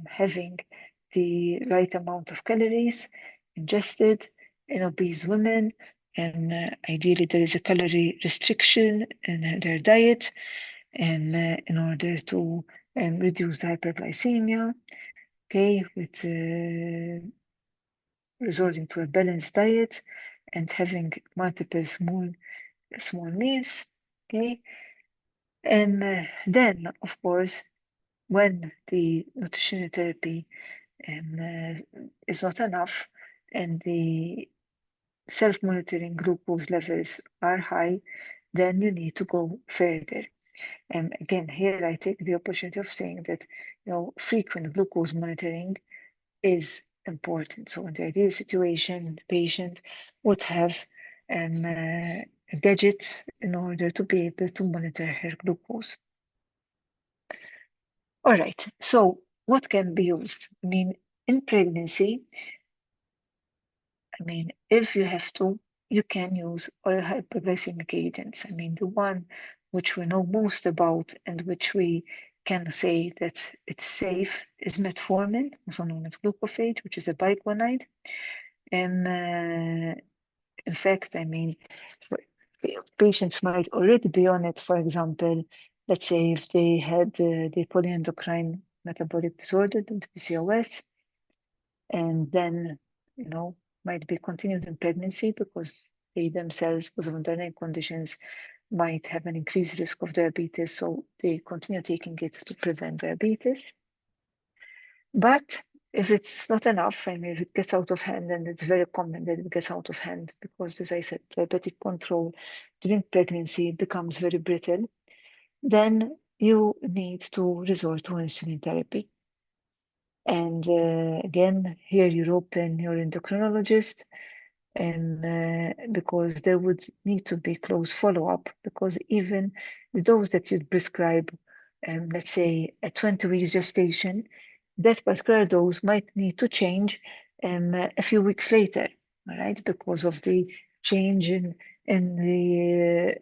having the right amount of calories ingested in obese women, and ideally there is a calorie restriction in their diet, and in order to reduce hyperglycemia, okay, with resorting to a balanced diet and having multiple small meals, okay, and then of course when the nutritional therapy is not enough and the self-monitoring glucose levels are high, then you need to go further. And again, here I take the opportunity of saying that frequent glucose monitoring is important. So in the ideal situation, the patient would have a gadget in order to be able to monitor her glucose. All right, so what can be used? I mean, in pregnancy, I mean, if you have to, you can use oral hypoglycemic agents. I mean, the one which we know most about and which we can say that it's safe is metformin, also known as glucophage, which is a biguanide. And in fact, I mean, patients might already be on it. For example, let's say if they had the polyendocrine metabolic disorder, the PCOS, and then, might be continued in pregnancy because they themselves, because of underlying conditions, might have an increased risk of diabetes, so they continue taking it to prevent diabetes. But if it's not enough, I mean, if it gets out of hand, and it's very common that it gets out of hand because, as I said, diabetic control during pregnancy becomes very brittle, then you need to resort to insulin therapy. And again, here you're open your endocrinologist, and because there would need to be close follow-up, because even the dose that you'd prescribe, let's say a 20 weeks gestation, that particular dose might need to change a few weeks later, all right, because of the change in the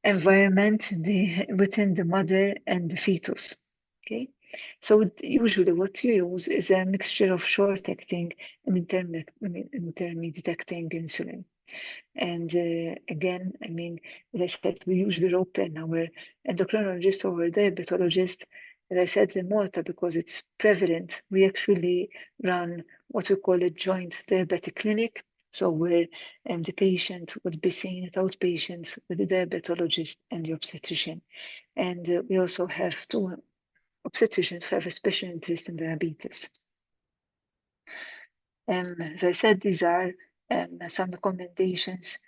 environment within the mother and the fetus. Okay, so usually what you use is a mixture of short-acting and intermediate-acting insulin. And again, I mean, as I said, we usually rope in our endocrinologist or diabetologist. As I said, remota, because it's prevalent, we actually run what we call a joint diabetic clinic. So where the patient would be seen at outpatients with the diabetologist and the obstetrician. And we also have two obstetricians who have a special interest in diabetes. As I said, these are some recommendations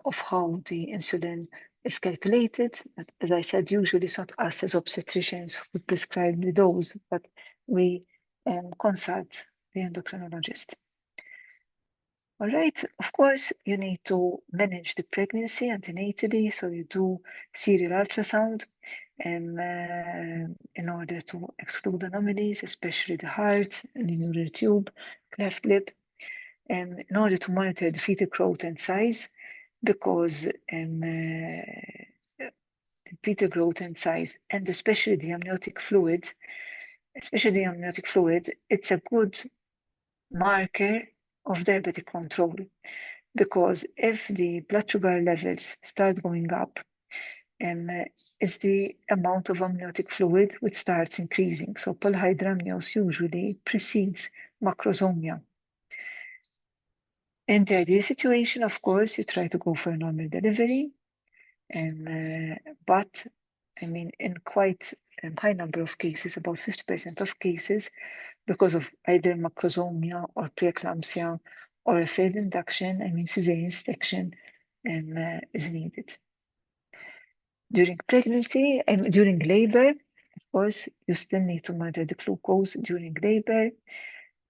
of how the insulin is calculated. But as I said, usually it's not us as obstetricians who prescribe the dose, but we consult the endocrinologist. All right, of course, you need to manage the pregnancy antenatally, so you do serial ultrasound in order to exclude anomalies, especially the heart and the neural tube, cleft lip, in order to monitor the fetal growth and size, because the fetal growth and size, and especially the amniotic fluid, it's a good marker of diabetic control, because if the blood sugar levels start going up, it's the amount of amniotic fluid which starts increasing. So polyhydramnios usually precedes macrosomia. In the ideal situation, of course, you try to go for a normal delivery, but I mean, in quite a high number of cases, about 50% of cases, because of either macrosomia or preeclampsia or a failed induction, I mean, cesarean section is needed. During pregnancy and during labor, of course, you still need to monitor the glucose during labor,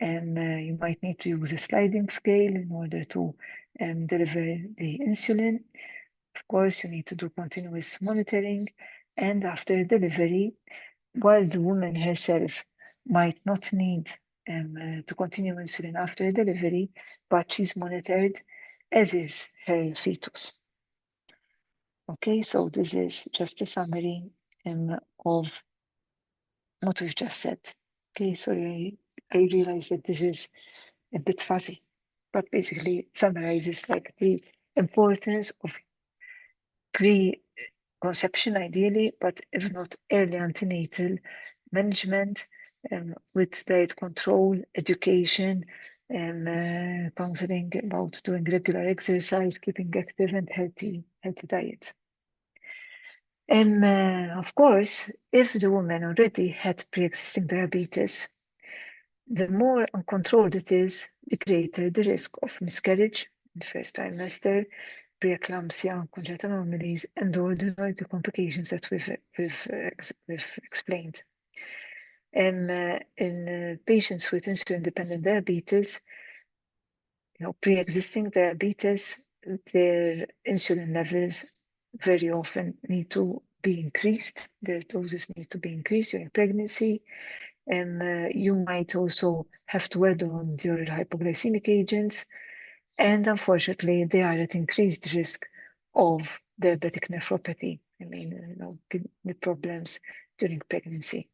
and you might need to use a sliding scale in order to deliver the insulin. Of course, you need to do continuous monitoring, and after delivery, while the woman herself might not need to continue insulin after delivery, but she's monitored, as is her fetus. Okay, so this is just a summary of what we've just said. Okay, so I realize that this is a bit fuzzy, but basically summarizes like the importance of pre-conception ideally, but if not early antenatal management with diet control, education, and counseling about doing regular exercise, keeping active and healthy diet. And of course, if the woman already had pre-existing diabetes, the more uncontrolled it is, the greater the risk of miscarriage in the first trimester, preeclampsia, congenital anomalies, and all the complications that we've explained. And in patients with insulin-dependent diabetes, pre-existing diabetes, their insulin levels very often need to be increased. Their doses need to be increased during pregnancy. And you might also have to add on your hypoglycemic agents. And unfortunately, they are at increased risk of diabetic nephropathy. I mean, kidney problems during pregnancy.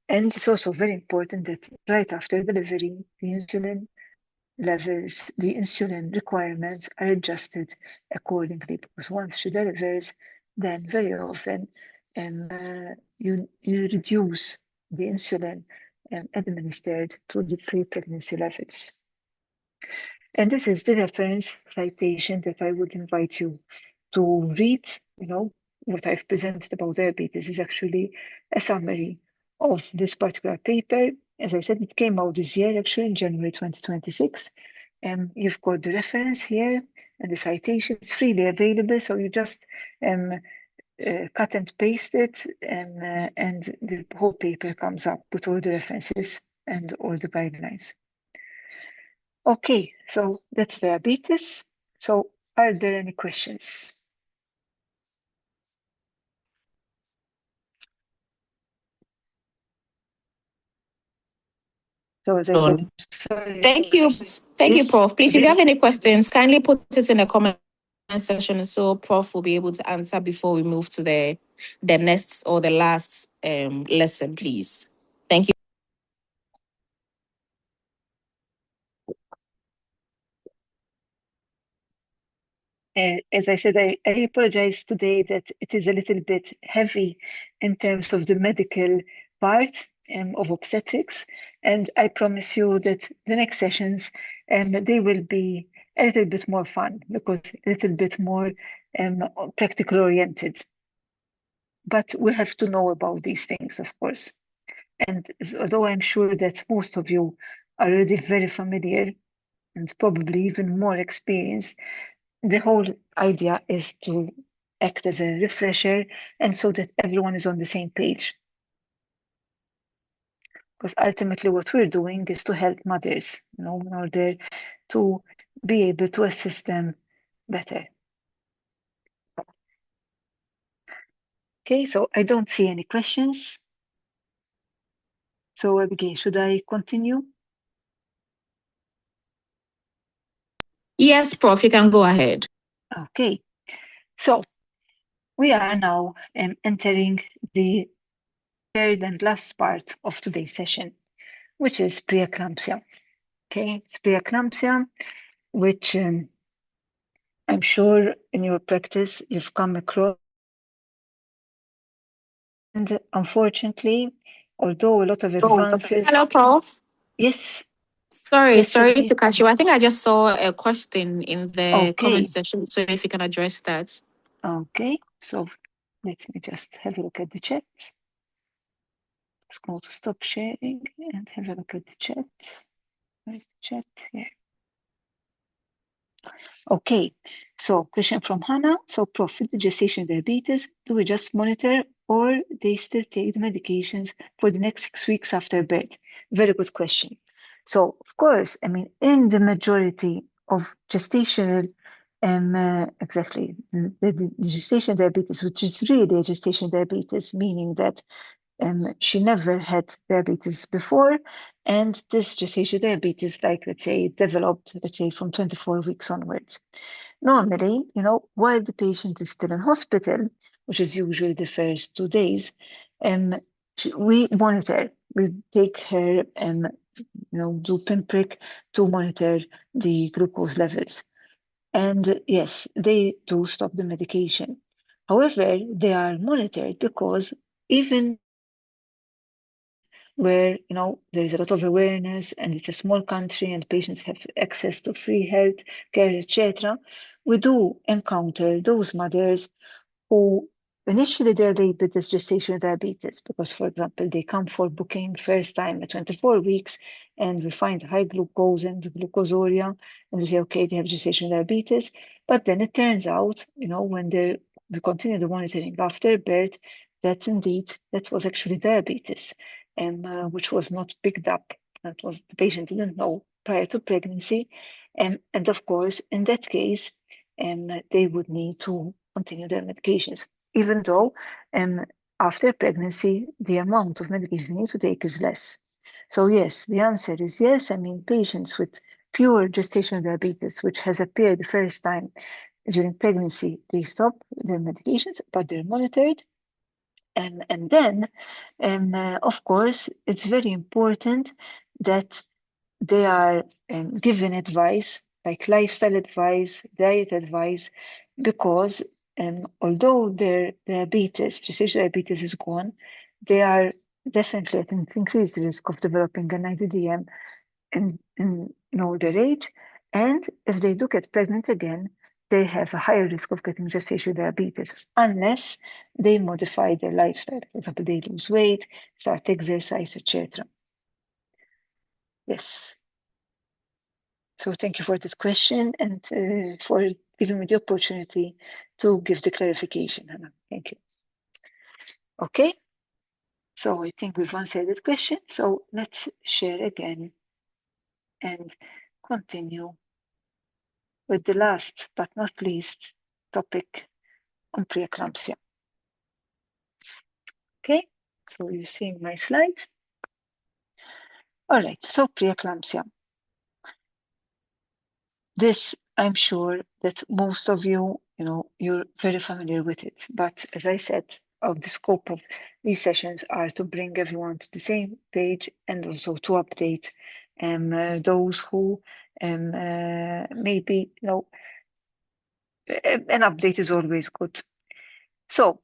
And it's also very important that right after delivery, the insulin levels, the insulin requirements are adjusted accordingly, because once she delivers, then very often you reduce the insulin administered to the pre-pregnancy levels. And this is the reference citation that I would invite you to read. What I've presented about diabetes is actually a summary of this particular paper. As I said, it came out this year, actually in January 2026. And you've got the reference here, and the citation is freely available. So you just cut and paste it, and the whole paper comes up with all the references and all the guidelines. Okay, so that's diabetes. So are there any questions? So as I said, sorry. Thank you, Prof. Please, if you have any questions, kindly put it in the comment section so Prof will be able to answer before we move to the next or the last lesson, please. Thank you. As I said, I apologize today that it is a little bit heavy in terms of the medical part of obstetrics, and I promise you that the next sessions they will be a little bit more fun because a little bit more practical oriented. But we have to know about these things, of course. And although I'm sure that most of you are already very familiar and probably even more experienced, the whole idea is to act as a refresher and so that everyone is on the same page. Because ultimately what we're doing is to help mothers, in order to be able to assist them better. Okay, so I don't see any questions. So again, should I continue? Yes, Prof, you can go ahead. Okay, so we are now entering the third and last part of today's session, which is preeclampsia. Okay, it's preeclampsia, which I'm sure in your practice you've come across. And unfortunately, although a lot of advances. Hello, Prof. Yes, Sorry, yes, sorry Sophie. to catch you. I think I just saw a question in the comment Okay, section. So if you can address that. okay. So let me just have a look at the chat. Let's go to stop sharing and have a look at the chat. Where's the chat? Here. Okay, so question from Hannah. So, Prof, with the gestation diabetes, do we just monitor or they still take the medications for the next 6 weeks after birth? Very good question. So, of course, I mean, in the majority of gestational, exactly, the gestation diabetes, which is really a gestation diabetes, meaning that she never had diabetes before, and this gestational diabetes, like let's say, developed, let's say, from 24 weeks onwards. Normally, while the patient is still in hospital, which is usually the first 2 days, we monitor. We take her, do pinprick to monitor the glucose levels. And yes, they do stop the medication. However, they are monitored because even where there is a lot of awareness and it's a small country and patients have access to free health care, etc., we do encounter those mothers who initially they're labeled as gestational diabetes because, for example, they come for booking first time at 24 weeks and we find high glucose and glucosuria and we say, okay, they have gestational diabetes. But then it turns out, when we continue the monitoring after birth, that indeed that was actually diabetes, and which was not picked up. That was the patient didn't know prior to pregnancy, and of course, in that case, they would need to continue their medications, even though after pregnancy, the amount of medication they need to take is less. So yes, the answer is yes. I mean, patients with pure gestational diabetes, which has appeared the first time during pregnancy, they stop their medications, but they're monitored. And then, of course, it's very important that they are given advice, like lifestyle advice, diet advice, because although their diabetes, gestational diabetes is gone, they are definitely at an increased risk of developing an IDDM in older age. And if they do get pregnant again, they have a higher risk of getting gestational diabetes unless they modify their lifestyle. For example, they lose weight, start exercise, etc. Yes. So thank you for this question and for giving me the opportunity to give the clarification, Hannah. Thank you. Okay. So I think we've answered this question. So let's share again and continue with the last but not least topic on preeclampsia. Okay, so you're seeing my slides. All right, so preeclampsia. This, I'm sure that most of you, you're very familiar with it. But as I said, the scope of these sessions are to bring everyone to the same page and also to update those who maybe, an update is always good. So,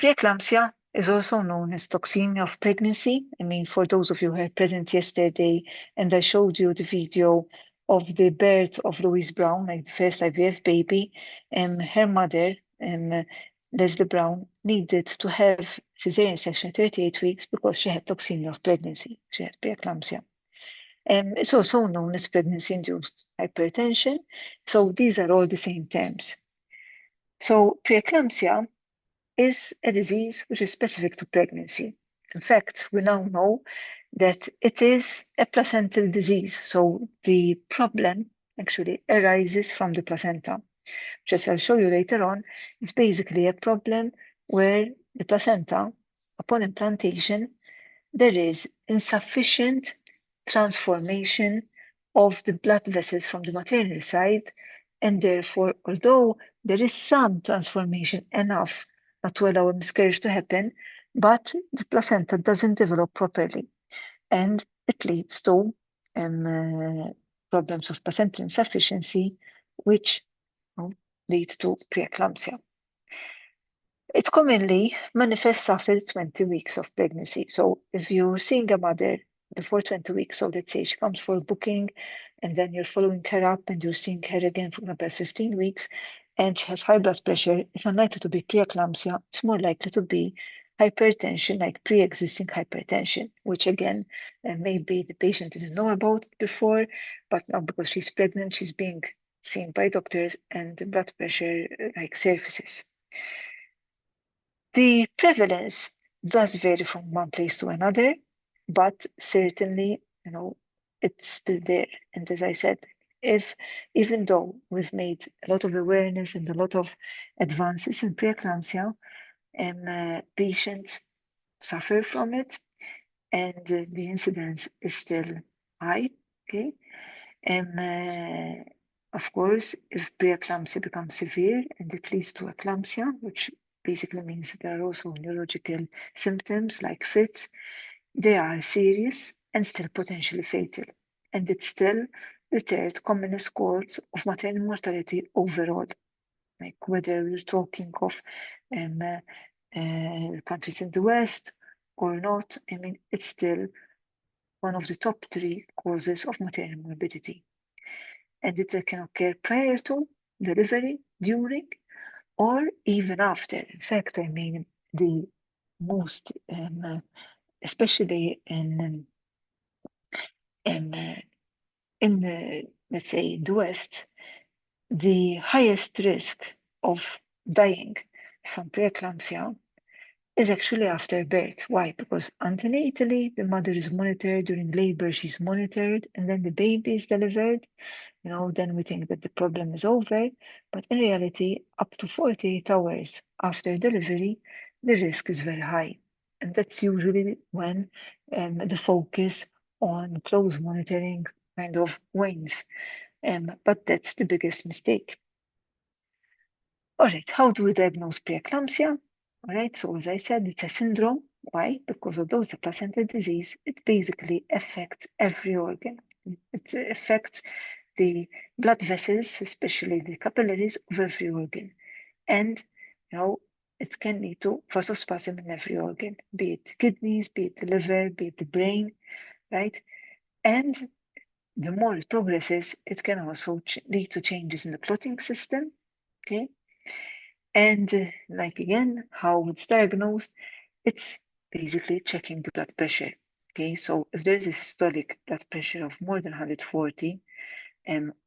preeclampsia is also known as toxemia of pregnancy. I mean, for those of you who were present yesterday, and I showed you the video of the birth of Louise Brown, like the first IVF baby, and her mother, Leslie Brown, needed to have cesarean section at 38 weeks because she had toxemia of pregnancy. She had preeclampsia. It's also known as pregnancy-induced hypertension. So these are all the same terms. So preeclampsia is a disease which is specific to pregnancy. In fact, we now know that it is a placental disease. So the problem actually arises from the placenta, which, as I'll show you later on, is basically a problem where the placenta, upon implantation, there is insufficient transformation of the blood vessels from the maternal side, and therefore, although there is some transformation enough not to allow a miscarriage to happen, but the placenta doesn't develop properly, and it leads to problems of placental insufficiency, which lead to preeclampsia. It commonly manifests after 20 weeks of pregnancy. So if you're seeing a mother before 20 weeks, so let's say she comes for a booking and then you're following her up and you're seeing her again, for example, 15 weeks, and she has high blood pressure, it's unlikely to be preeclampsia. It's more likely to be hypertension, like pre-existing hypertension, which again, maybe the patient didn't know about it before, but now because she's pregnant, she's being seen by doctors and the blood pressure like surfaces. The prevalence does vary from one place to another, but certainly, it's still there. And as I said, even though we've made a lot of awareness and a lot of advances in preeclampsia, patients suffer from it, and the incidence is still high. Okay. Of course, if preeclampsia becomes severe and it leads to eclampsia, which basically means there are also neurological symptoms like fits, they are serious and still potentially fatal. And it's still the third commonest cause of maternal mortality overall. Like whether we're talking of countries in the West or not, I mean, it's still one of the top 3 causes of maternal morbidity. And it can occur prior to delivery, during, or even after. In fact, I mean, the most, especially in let's say, the West, the highest risk of dying from preeclampsia is actually after birth. Why? Because antenatally, the mother is monitored, during labor, she's monitored, and then the baby is delivered. Then we think that the problem is over. But in reality, up to 48 hours after delivery, the risk is very high. And that's usually when the focus on close monitoring kind of wanes. But that's the biggest mistake. All right, how do we diagnose preeclampsia? All right, so as I said, it's a syndrome. Why? Because although it's a placental disease, it basically affects every organ. It affects the blood vessels, especially the capillaries of every organ. And, it can lead to vasospasm in every organ, be it kidneys, be it the liver, be it the brain, right? And the more it progresses, it can also lead to changes in the clotting system, okay? And like again, how it's diagnosed, it's basically checking the blood pressure, okay? So if there is a systolic blood pressure of more than 140,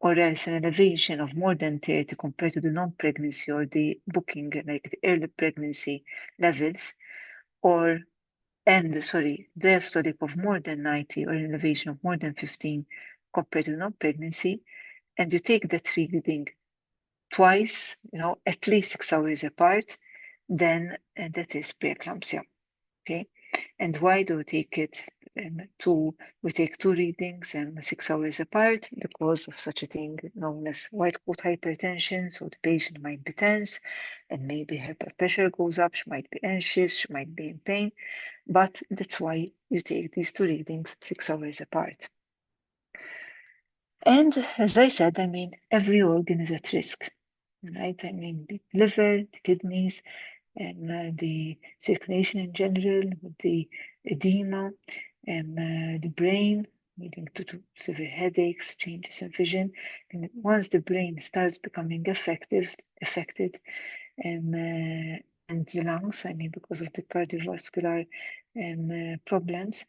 or else an elevation of more than 30 compared to the non-pregnancy or the booking, like the early pregnancy levels, the systolic of more than 90 or an elevation of more than 15 compared to the non-pregnancy, and you take that reading twice, at least 6 hours apart, then that is preeclampsia. Okay, and why do we take it? We take 2 readings 6 hours apart because of such a thing known as white coat hypertension. So the patient might be tense, and maybe her blood pressure goes up. She might be anxious. She might be in pain. But that's why you take these 2 readings 6 hours apart. And as I said, I mean, every organ is at risk. right? I mean, the liver, the kidneys, and the circulation in general, with the edema, and the brain, leading to severe headaches, changes in vision. And once the brain starts becoming affected, and the lungs, I mean, because of the cardiovascular problems,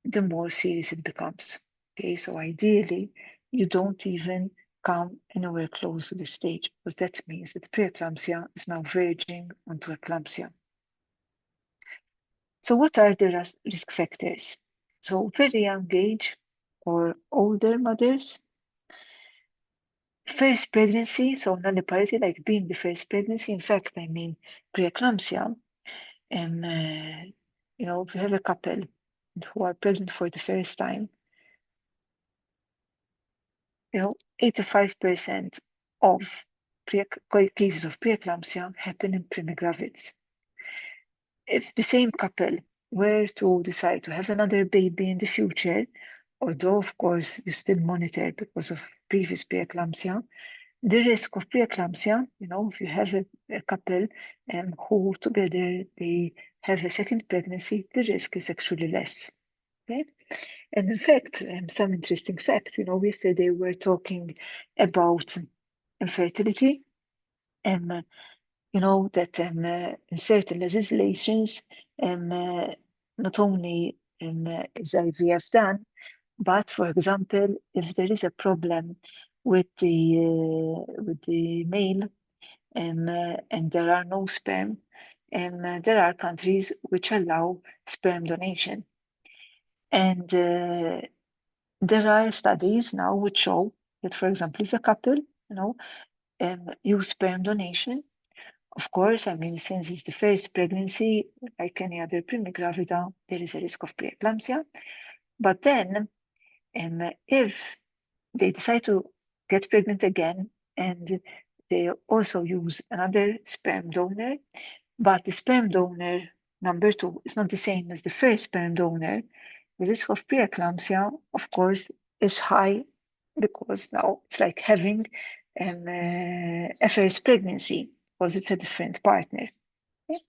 the more serious it becomes. Okay, so ideally, you don't even come anywhere close to the stage, because that means that preeclampsia is now verging onto eclampsia. So what are the risk factors? So very young age or older mothers, first pregnancy, so nulliparity, like being the first pregnancy. In fact, I mean, preeclampsia, if you have a couple who are pregnant for the first time, 85% of cases of preeclampsia happen in primigravids. If the same couple were to decide to have another baby in the future, although of course you still monitor because of previous preeclampsia, the risk of preeclampsia, if you have a couple who together they have a second pregnancy, the risk is actually less. Okay? And in fact, some interesting facts, yesterday we were talking about infertility, and that in certain legislations, not only is IVF done, but for example, if there is a problem with the male, and there are no sperm, there are countries which allow sperm donation. And there are studies now which show that, for example, if a couple, use sperm donation, of course, I mean, since it's the first pregnancy, like any other primigravida, there is a risk of preeclampsia. But then, if they decide to get pregnant again and they also use another sperm donor, but the sperm donor number 2 is not the same as the first sperm donor, the risk of preeclampsia, of course, is high, because now it's like having a first pregnancy, because it's a different partner. Okay?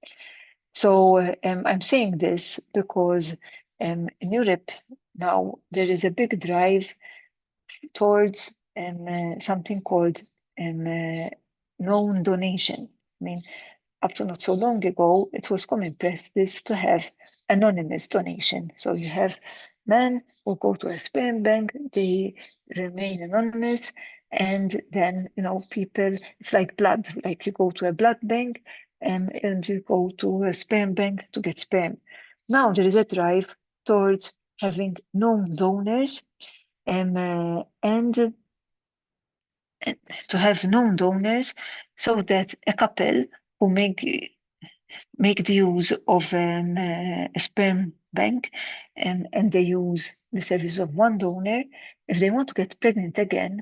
So I'm saying this because in Europe now there is a big drive towards something called known donation. I mean, up to not so long ago, it was common practice to have anonymous donation. So you have men who go to a sperm bank, they remain anonymous, and then people, it's like blood, like you go to a blood bank and you go to a sperm bank to get sperm. Now there is a drive towards having known donors, and to have known donors, so that a couple who make the use of a sperm bank, and they use the service of one donor, if they want to get pregnant again,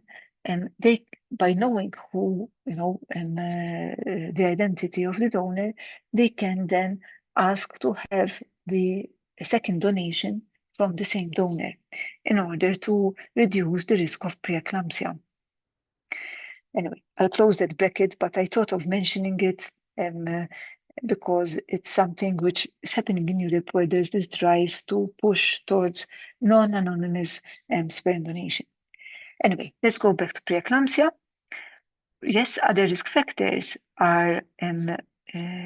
they, by knowing who, the identity of the donor, they can then ask to have the second donation from the same donor in order to reduce the risk of preeclampsia. Anyway, I'll close that bracket, but I thought of mentioning it because it's something which is happening in Europe, where there's this drive to push towards non-anonymous sperm donation. Anyway, let's go back to preeclampsia. Yes, other risk factors are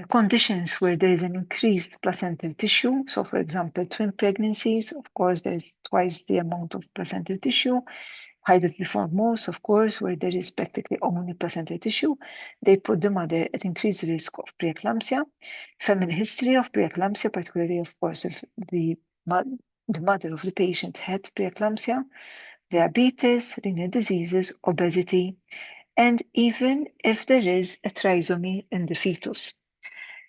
conditions where there is an increased placental tissue. So, for example, twin pregnancies, of course, there's twice the amount of placental tissue. Hydrodeformed moles, of course, where there is practically only placental tissue, they put the mother at increased risk of preeclampsia. Family history of preeclampsia, particularly, of course, if the mother of the patient had preeclampsia, diabetes, renal diseases, obesity, and even if there is a trisomy in the fetus.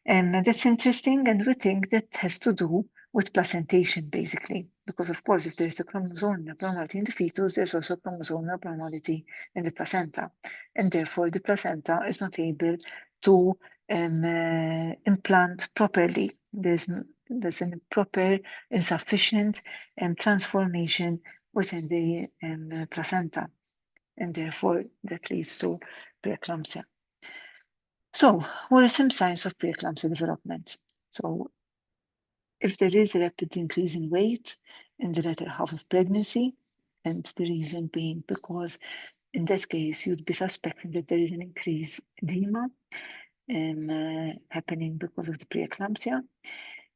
And that's interesting, and we think that has to do with placentation, basically, because of course, if there's a chromosomal abnormality in the fetus, there's also a chromosomal abnormality in the placenta, and therefore the placenta is not able to implant properly. There's an improper, insufficient transformation within the placenta, and therefore that leads to preeclampsia. So, what are some signs of preeclampsia development? So, if there is a rapid increase in weight in the latter half of pregnancy, and the reason being because in that case you'd be suspecting that there is an increase edema happening because of the preeclampsia.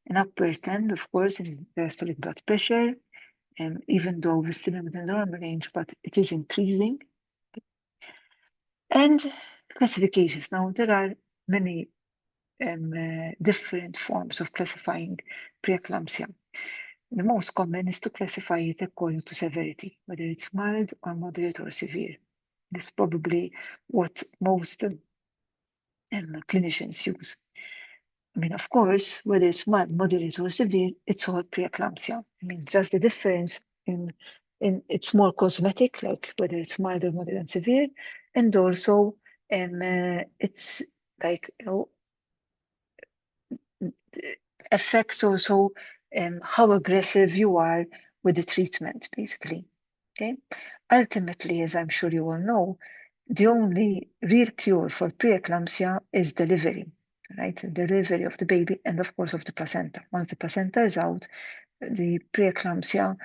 An upward trend, of course, in diastolic blood pressure, even though we're still within the normal range, but it is increasing. And classifications. Now, there are many different forms of classifying preeclampsia. The most common is to classify it according to severity, whether it's mild or moderate or severe. This is probably what most clinicians use. I mean, of course, whether it's mild, moderate, or severe, it's all preeclampsia. I mean, just the difference in it's more cosmetic, like whether it's mild or moderate and severe, and also it's like affects also how aggressive you are with the treatment, basically. Okay. Ultimately, as I'm sure you all know, the only real cure for preeclampsia is delivery, right? Delivery of the baby and, of course, of the placenta. Once the placenta is out, the preeclampsia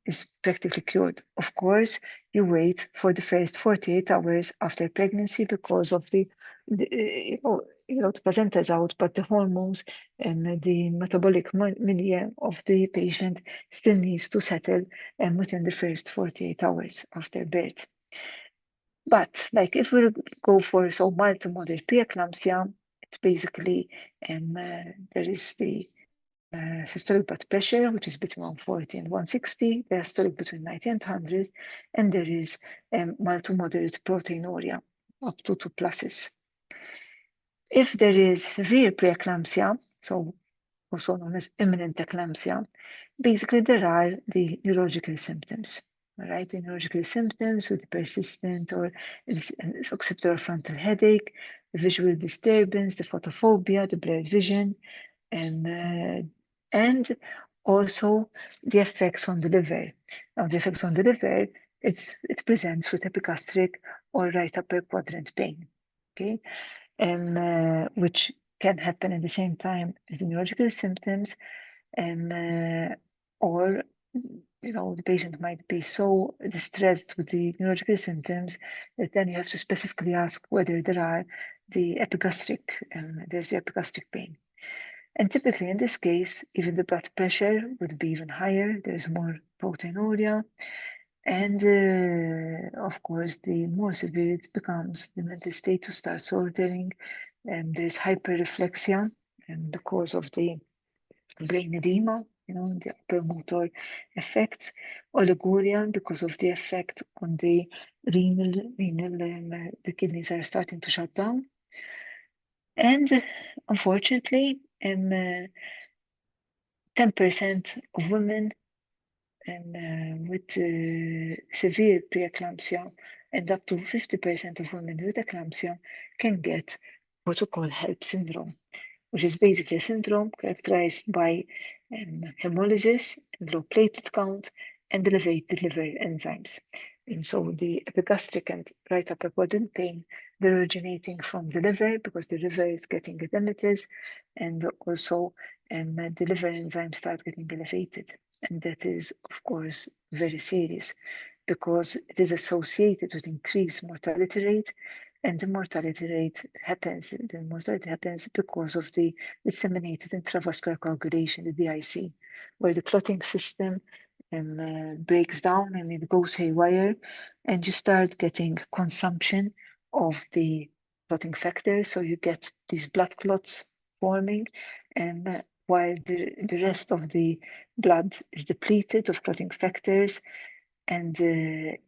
is practically cured. Of course, you wait for the first 48 hours after pregnancy because of the the placenta is out, but the hormones and the metabolic milieu of the patient still needs to settle within the first 48 hours after birth. But like if we go for so mild to moderate preeclampsia, it's basically there is the systolic blood pressure, which is between 140 and 160, diastolic between 90 and 100, and there is mild to moderate proteinuria, up to 2 pluses. If there is severe preeclampsia, so also known as imminent eclampsia, basically there are the neurological symptoms. Right, the neurological symptoms with persistent or occipital frontal headache, the visual disturbance, the photophobia, the blurred vision, and also the effects on the liver. Now, the effects on the liver, it presents with epigastric or right upper quadrant pain, okay, which can happen at the same time as the neurological symptoms, or the patient might be so distressed with the neurological symptoms that then you have to specifically ask whether there are the there's the epigastric pain. And typically in this case, even the blood pressure would be even higher. There's more proteinuria. And of course, the more severe it becomes, the mental status starts ordering, and there's hyperreflexia because of the brain edema, the upper motor effect, oliguria because of the effect on the renal, the kidneys are starting to shut down. And unfortunately, 10% of women with severe preeclampsia and up to 50% of women with eclampsia can get what we call HELP syndrome, which is basically a syndrome characterized by hemolysis, low platelet count, and elevated liver enzymes. And so the epigastric and right upper quadrant pain, they're originating from the liver because the liver is getting edematous, and also the liver enzymes start getting elevated. And that is, of course, very serious because it is associated with increased mortality rate, and the mortality happens because of the disseminated intravascular coagulation, the DIC, where the clotting system breaks down and it goes haywire, and you start getting consumption of the clotting factors. So you get these blood clots forming, and while the rest of the blood is depleted of clotting factors, and the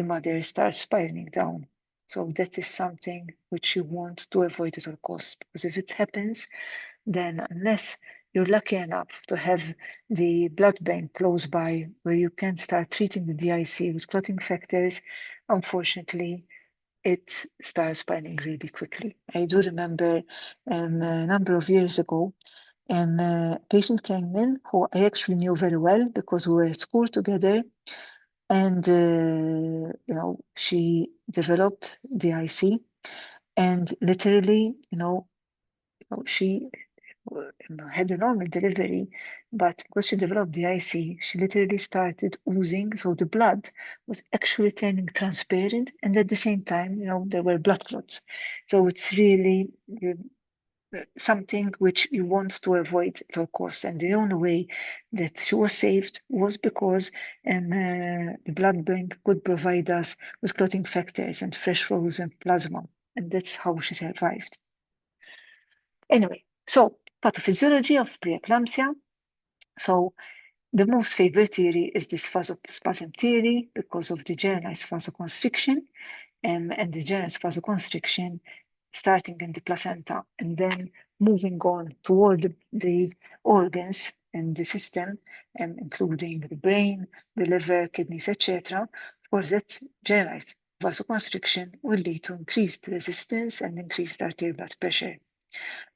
mother starts spiraling down. So that is something which you want to avoid at all costs, because if it happens, then unless you're lucky enough to have the blood bank close by where you can start treating the DIC with clotting factors, unfortunately, it starts spiraling really quickly. I do remember a number of years ago, a patient came in who I actually knew very well because we were at school together. And, she developed DIC, And literally, she had a normal delivery, but because she developed the IC, she literally started oozing. So the blood was actually turning transparent, and at the same time, there were blood clots. So it's really something which you want to avoid at all costs. And the only way that she was saved was because the blood bank could provide us with clotting factors and fresh frozen plasma, and that's how she survived. Anyway, so pathophysiology of preeclampsia. So the most favorite theory is this vasospasm theory because of the generalized vasoconstriction, and the generalized vasoconstriction starting in the placenta and then moving on toward the organs and the system, including the brain, the liver, kidneys, etc. Of course, that generalized vasoconstriction will lead to increased resistance and increased arterial blood pressure.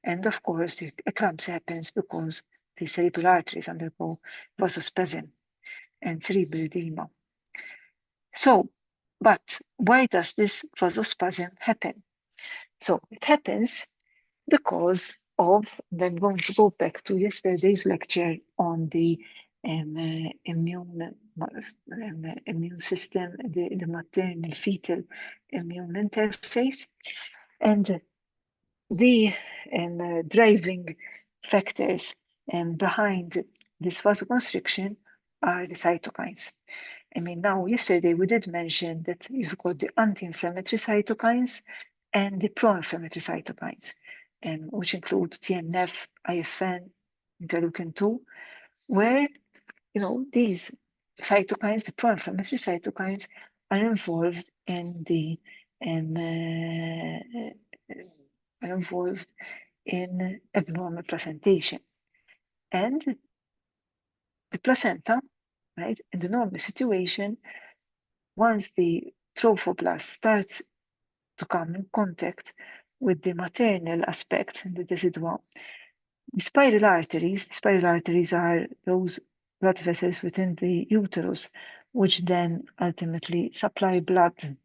And of course, the eclampsia happens because the cerebral arteries undergo vasospasm and cerebral edema. So, but why does this vasospasm happen? So it happens because of, I'm going to go back to yesterday's lecture on the immune system, the maternal fetal immune interface, and the driving factors behind this vasoconstriction are the cytokines. I mean, now yesterday we did mention that you've got the anti-inflammatory cytokines and the pro-inflammatory cytokines, which include TNF, IFN, interleukin-2, where these cytokines, the pro-inflammatory cytokines, are involved in the abnormal placentation. And the placenta, right, in the normal situation, once the trophoblast starts to come in contact with the maternal aspect in the decidua, the spiral arteries are those blood vessels within the uterus, which then ultimately supply blood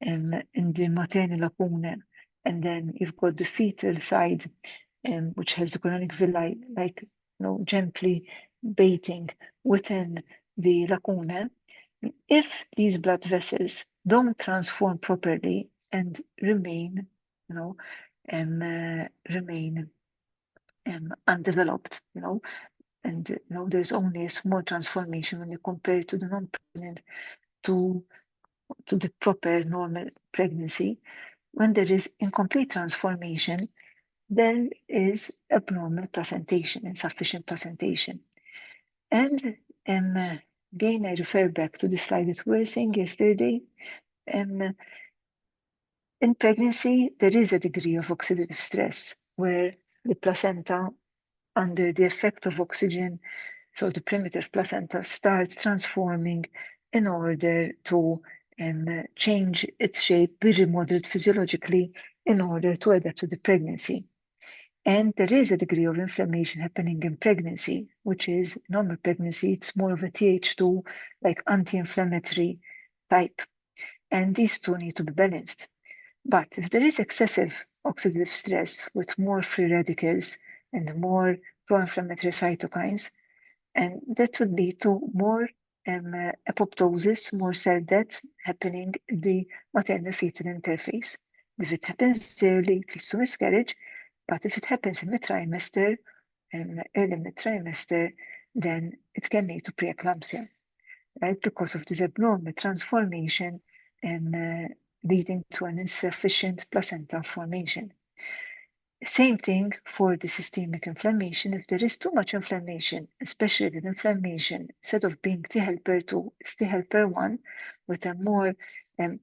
in the maternal lacuna. And then you've got the fetal side, which has the colonic villi, like gently baiting within the lacuna. If these blood vessels don't transform properly and remain, undeveloped, and there's only a small transformation when you compare to the non-pregnant to the proper normal pregnancy. When there is incomplete transformation, there is abnormal placentation, insufficient placentation. And again, I refer back to the slide that we were seeing yesterday. In pregnancy, there is a degree of oxidative stress where the placenta, under the effect of oxygen, so the primitive placenta starts transforming in order to change its shape, be remodeled physiologically in order to adapt to the pregnancy. And there is a degree of inflammation happening in pregnancy, which is normal pregnancy. It's more of a Th2, like anti-inflammatory type. And these two need to be balanced. But if there is excessive oxidative stress with more free radicals and more pro-inflammatory cytokines, and that would lead to more apoptosis, more cell death happening in the maternal-fetal interface. If it happens early, it leads to miscarriage, but if it happens in mid-trimester, early mid-trimester, then it can lead to preeclampsia, right? Because of this abnormal transformation and leading to an insufficient placenta formation. Same thing for the systemic inflammation. If there is too much inflammation, especially with inflammation, instead of being T helper 2, it's T helper 1 with a more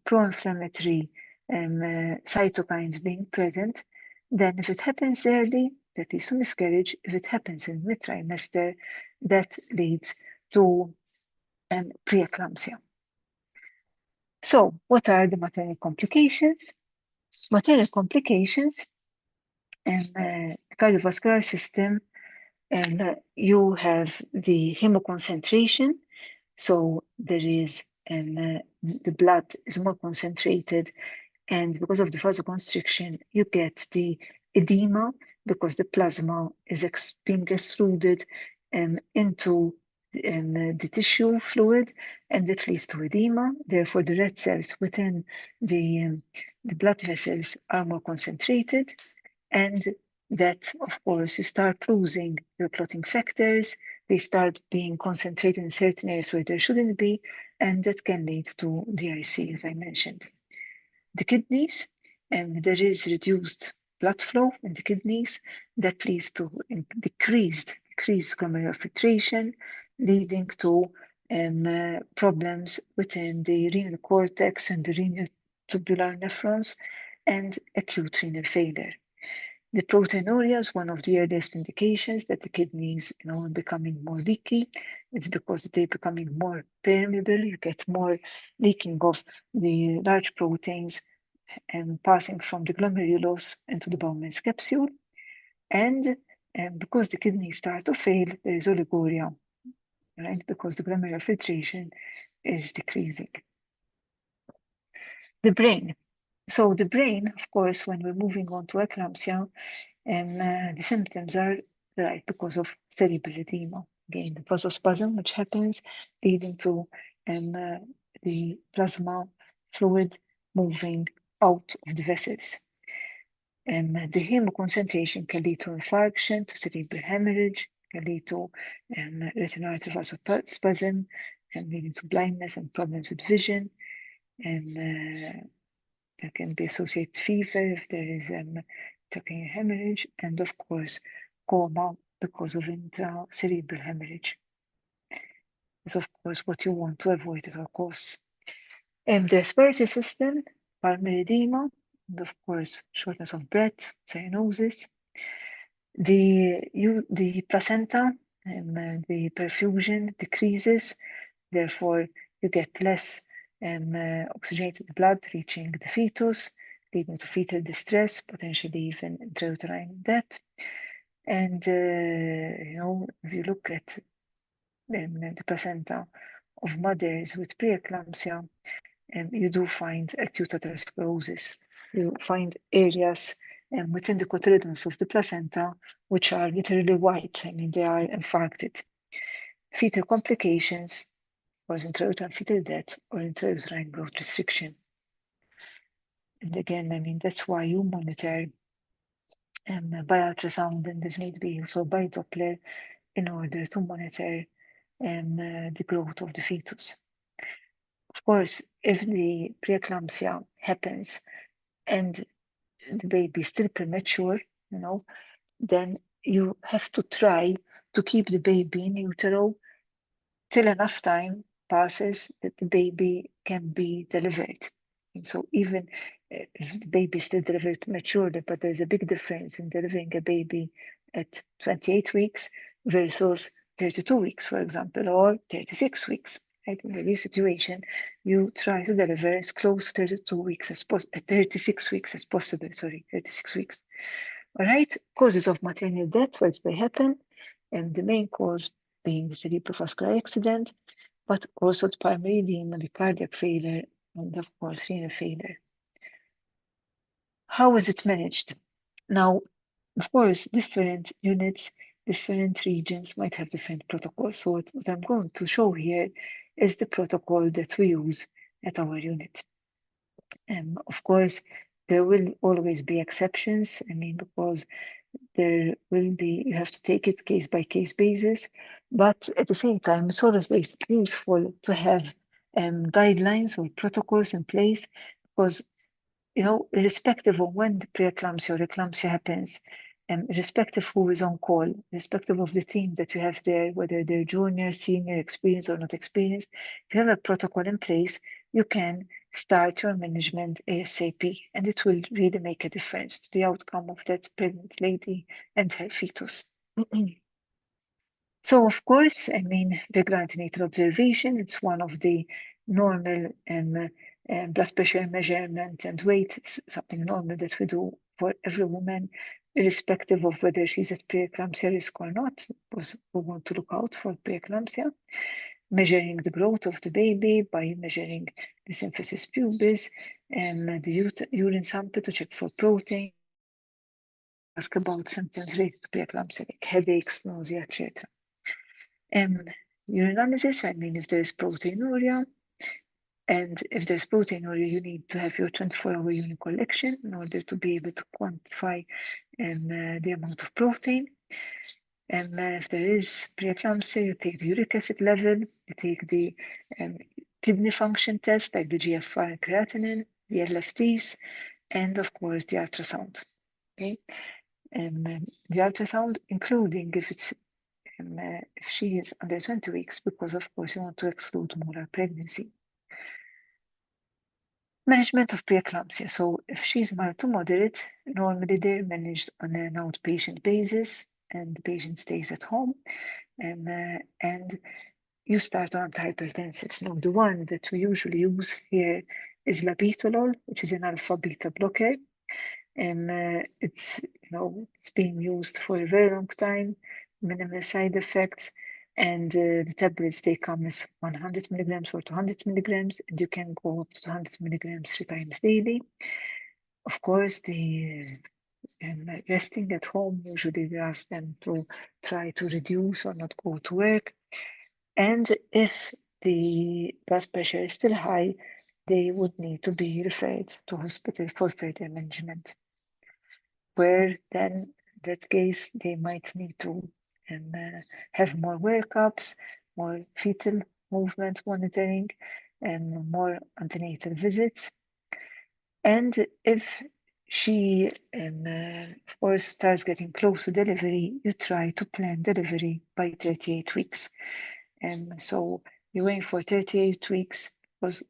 pro-inflammatory cytokines being present, then if it happens early, that leads to miscarriage. If it happens in mid-trimester, that leads to preeclampsia. So what are the maternal complications? Maternal complications in the cardiovascular system, and you have the hemoconcentration. So there is, the blood is more concentrated And because of the vasoconstriction, you get the edema because the plasma is being extruded into the tissue fluid, and it leads to edema. Therefore, the red cells within the blood vessels are more concentrated, and that, of course, you start losing your clotting factors. They start being concentrated in certain areas where there shouldn't be, and that can lead to DIC, as I mentioned. The kidneys, and there is reduced blood flow in the kidneys that leads to decreased glomerular filtration, leading to problems within the renal cortex and the renal tubular nephrons and acute renal failure. The proteinuria is one of the earliest indications that the kidneys, are becoming more leaky. It's because they're becoming more permeable. You get more leaking of the large proteins and passing from the glomerulus into the Bowman's capsule. And because the kidneys start to fail, there is oliguria, right? Because the glomerular filtration is decreasing. The brain. So the brain, of course, when we're moving on to eclampsia, the symptoms are right because of cerebral edema. Again, the vasospasm, which happens, leading to the plasma fluid moving out of the vessels. The hemoconcentration can lead to infarction, to cerebral hemorrhage, can lead to retinal artery vasospasm, can lead to blindness and problems with vision, and there can be associated fever if there is intracranial hemorrhage, and of course, coma because of intracerebral hemorrhage. It's of course what you want to avoid at all costs. The respiratory system, pulmonary edema, and of course, shortness of breath, cyanosis. The placenta, the perfusion decreases, therefore you get less oxygenated blood reaching the fetus, leading to fetal distress, potentially even intrauterine death. And if you look at the placenta of mothers with preeclampsia, you do find acute atherosclerosis. You find areas within the cotyledons of the placenta which are literally white. I mean, they are infarcted. Fetal complications, or intrauterine fetal death, or intrauterine growth restriction. And again, I mean, that's why you monitor by ultrasound and if need be, also by Doppler, in order to monitor the growth of the fetus. Of course, if the preeclampsia happens and the baby is still premature, then you have to try to keep the baby in utero till enough time passes that the baby can be delivered. And so even if the baby is still delivered prematurely, but there's a big difference in delivering a baby at 28 weeks versus 32 weeks, for example, or 36 weeks. Right? In this situation, you try to deliver as close to 32 weeks as 36 weeks as possible. 36 weeks. All right. Causes of maternal death, where they happen, and the main cause being the cerebrovascular accident, but also the primary edema, the cardiac failure, and of course renal failure. How is it managed? Now, of course, different units, different regions might have different protocols. So what I'm going to show here is the protocol that we use at our unit. Of course, there will always be exceptions. I mean, because there will be, you have to take it case by case basis, but at the same time, it's always useful to have guidelines or protocols in place because, irrespective of when the preeclampsia or eclampsia happens, irrespective who is on call, irrespective of the team that you have there, whether they're junior, senior, experienced or not experienced, if you have a protocol in place, you can start your management ASAP, and it will really make a difference to the outcome of that pregnant lady and her fetus. So, of course, I mean, regular antenatal observation, it's one of the normal blood pressure measurement and weight, it's something normal that we do for every woman, irrespective of whether she's at preeclampsia risk or not, because we want to look out for preeclampsia. measuring the growth of the baby by measuring the symphysis pubis and the urine sample to check for protein. Ask about symptoms related to preeclampsia, like headaches, nausea, etc. Urinalysis, I mean, if there's proteinuria, and if there's proteinuria, you need to have your 24-hour urine collection in order to be able to quantify the amount of protein. And if there is preeclampsia, you take the uric acid level, you take the kidney function test like the GFR and creatinine, the LFTs, and of course the ultrasound. Okay, and the ultrasound, including if it's if she is under 20 weeks, because of course you want to exclude molar pregnancy. Management of preeclampsia. So if she's mild to moderate, normally they're managed on an outpatient basis, and the patient stays at home, and you start on antihypertensives. Now, the one that we usually use here is labetalol, which is an alpha beta blocker, and it's been used for a very long time, minimal side effects, and the tablets, they come as 100 milligrams or 200 milligrams, and you can go up to 200 milligrams 3 times daily. Of course, the resting at home, usually we ask them to try to reduce or not go to work. And if the blood pressure is still high, they would need to be referred to hospital for further management, where then in that case they might need to have more workups, more fetal movement monitoring, and more antenatal visits. And if she, of course, starts getting close to delivery, you try to plan delivery by 38 weeks. And so you aim for 38 weeks because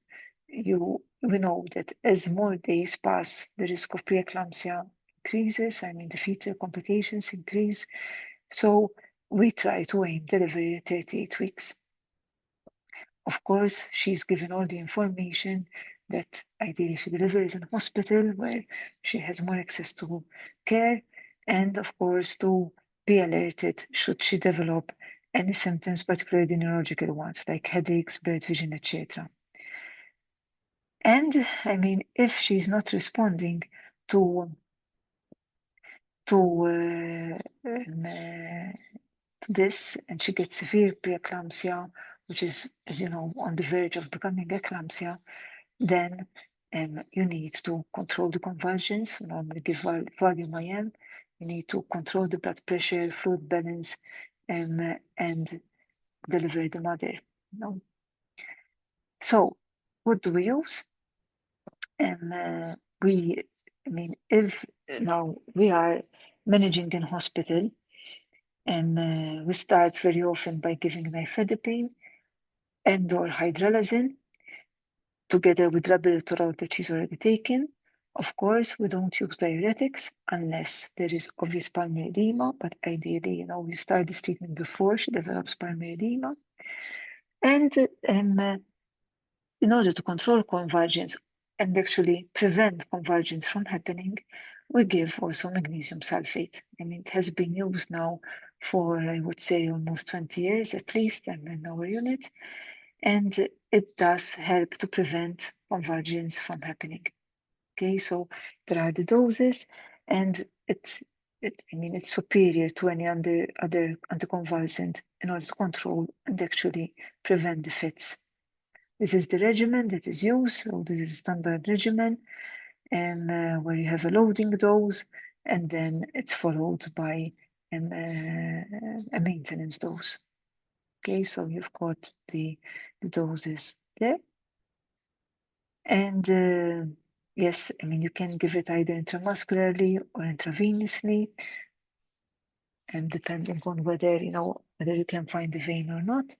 we know that as more days pass, the risk of preeclampsia increases. I mean, the fetal complications increase. So we try to aim delivery at 38 weeks. Of course, she's given all the information that ideally she delivers in a hospital where she has more access to care, and of course to be alerted should she develop any symptoms, particularly the neurological ones like headaches, blurred vision, etc. And I mean, if she's not responding to this, and she gets severe preeclampsia, which is, as you know, on the verge of becoming eclampsia, then you need to control the convulsions. We normally give volume IM. You need to control the blood pressure, fluid balance, and deliver the mother. So, what do we use? If now we are managing in hospital, and we start very often by giving nifedipine and/or hydralazine together with labetalol that she's already taken. Of course, we don't use diuretics unless there is obvious pulmonary edema, but ideally, we start this treatment before she develops pulmonary edema. And in order to control convulsions and actually prevent convulsions from happening, we give also magnesium sulfate. I mean, it has been used now for, I would say, almost 20 years at least in our unit, and it does help to prevent convulsions from happening. Okay, so there are the doses, and it's superior to any other anticonvulsant in order to control and actually prevent the fits. This is the regimen that is used. So this is a standard regimen, and where you have a loading dose, and then it's followed by a maintenance dose. Okay, so you've got the doses there. And yes, I mean, you can give it either intramuscularly or intravenously, and depending on whether you can find the vein or not.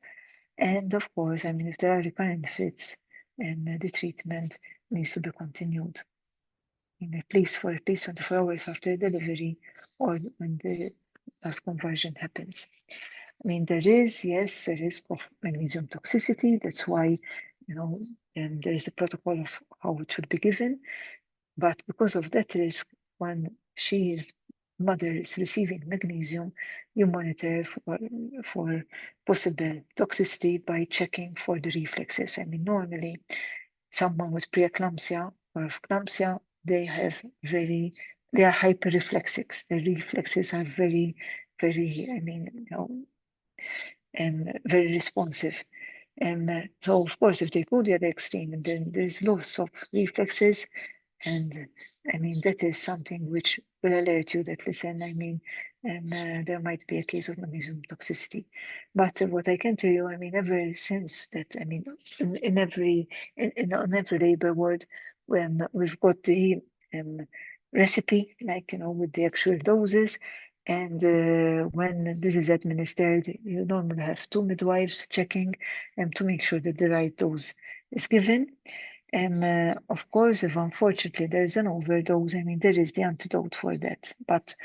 And of course, I mean, if there are recurrent fits, and the treatment needs to be continued for at least 24 hours after delivery or when the last conversion happens. I mean, there is, yes, a risk of magnesium toxicity. That's why, there is a protocol of how it should be given. But because of that risk, when she is mother is receiving magnesium, you monitor for possible toxicity by checking for the reflexes. I mean, normally someone with preeclampsia or eclampsia, they are hyperreflexic. Their reflexes are very, I mean, very responsive. So of course, if they go to the other extreme, and then there's loss of reflexes, and I mean that is something which will alert you that listen, I mean, there might be a case of magnesium toxicity. But what I can tell you, I mean, ever since that, I mean, on every labor ward, when we've got the recipe, like with the actual doses. And when this is administered, you normally have 2 midwives checking to make sure that the right dose is given. And of course, if unfortunately there is an overdose, I mean, there is the antidote for that. But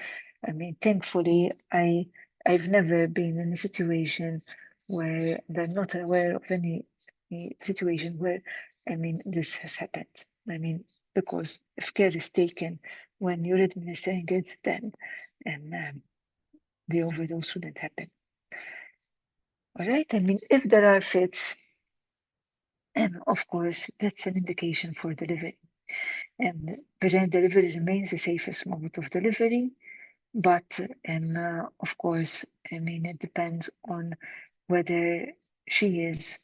I mean, thankfully, I've never been in a situation where I'm not aware of any situation where, I mean, this has happened. I mean, because if care is taken when you're administering it, then the overdose shouldn't happen. All right. I mean, if there are fits, of course, that's an indication for delivery. And vaginal delivery remains the safest mode of delivery, but of course, I mean, it depends on whether she is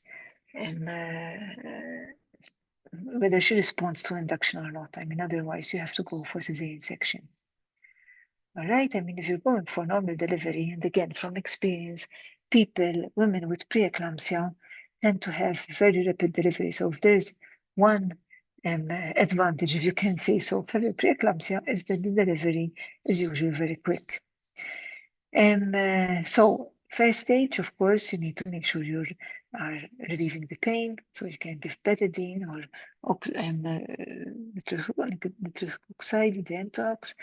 whether she responds to induction or not. I mean, otherwise you have to go for cesarean section. All right. I mean, if you're going for normal delivery, and again, from experience, women with preeclampsia tend to have very rapid delivery. So if there's one advantage, if you can say so, for the preeclampsia, is that the delivery is usually very quick. So first stage, of course, you need to make sure you are relieving the pain, so you can give betadine or nitric oxide, the Entox.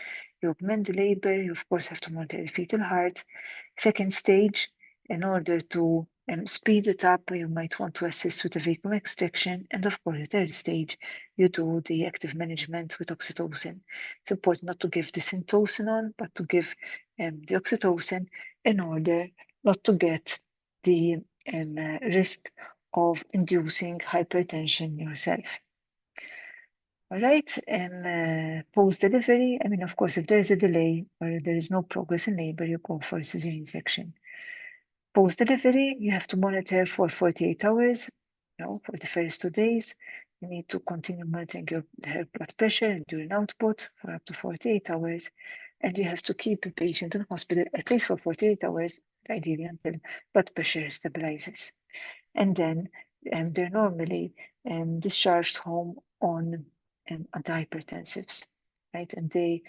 You augment the labor. You of course have to monitor the fetal heart. Second stage, in order to speed it up, you might want to assist with a vacuum extraction. And of course, the third stage, you do the active management with oxytocin. It's important not to give the syntocinon, but to give the oxytocin in order not to get the risk of inducing hypertension yourself. All right, and post-delivery, I mean, of course, if there's a delay or there is no progress in labor, you go for a cesarean section. Post-delivery, you have to monitor for 48 hours, for the first 2 days. You need to continue monitoring her blood pressure and urine output for up to 48 hours. And you have to keep the patient in hospital at least for 48 hours, ideally until blood pressure stabilizes. And then they're normally discharged home on antihypertensives, right? And they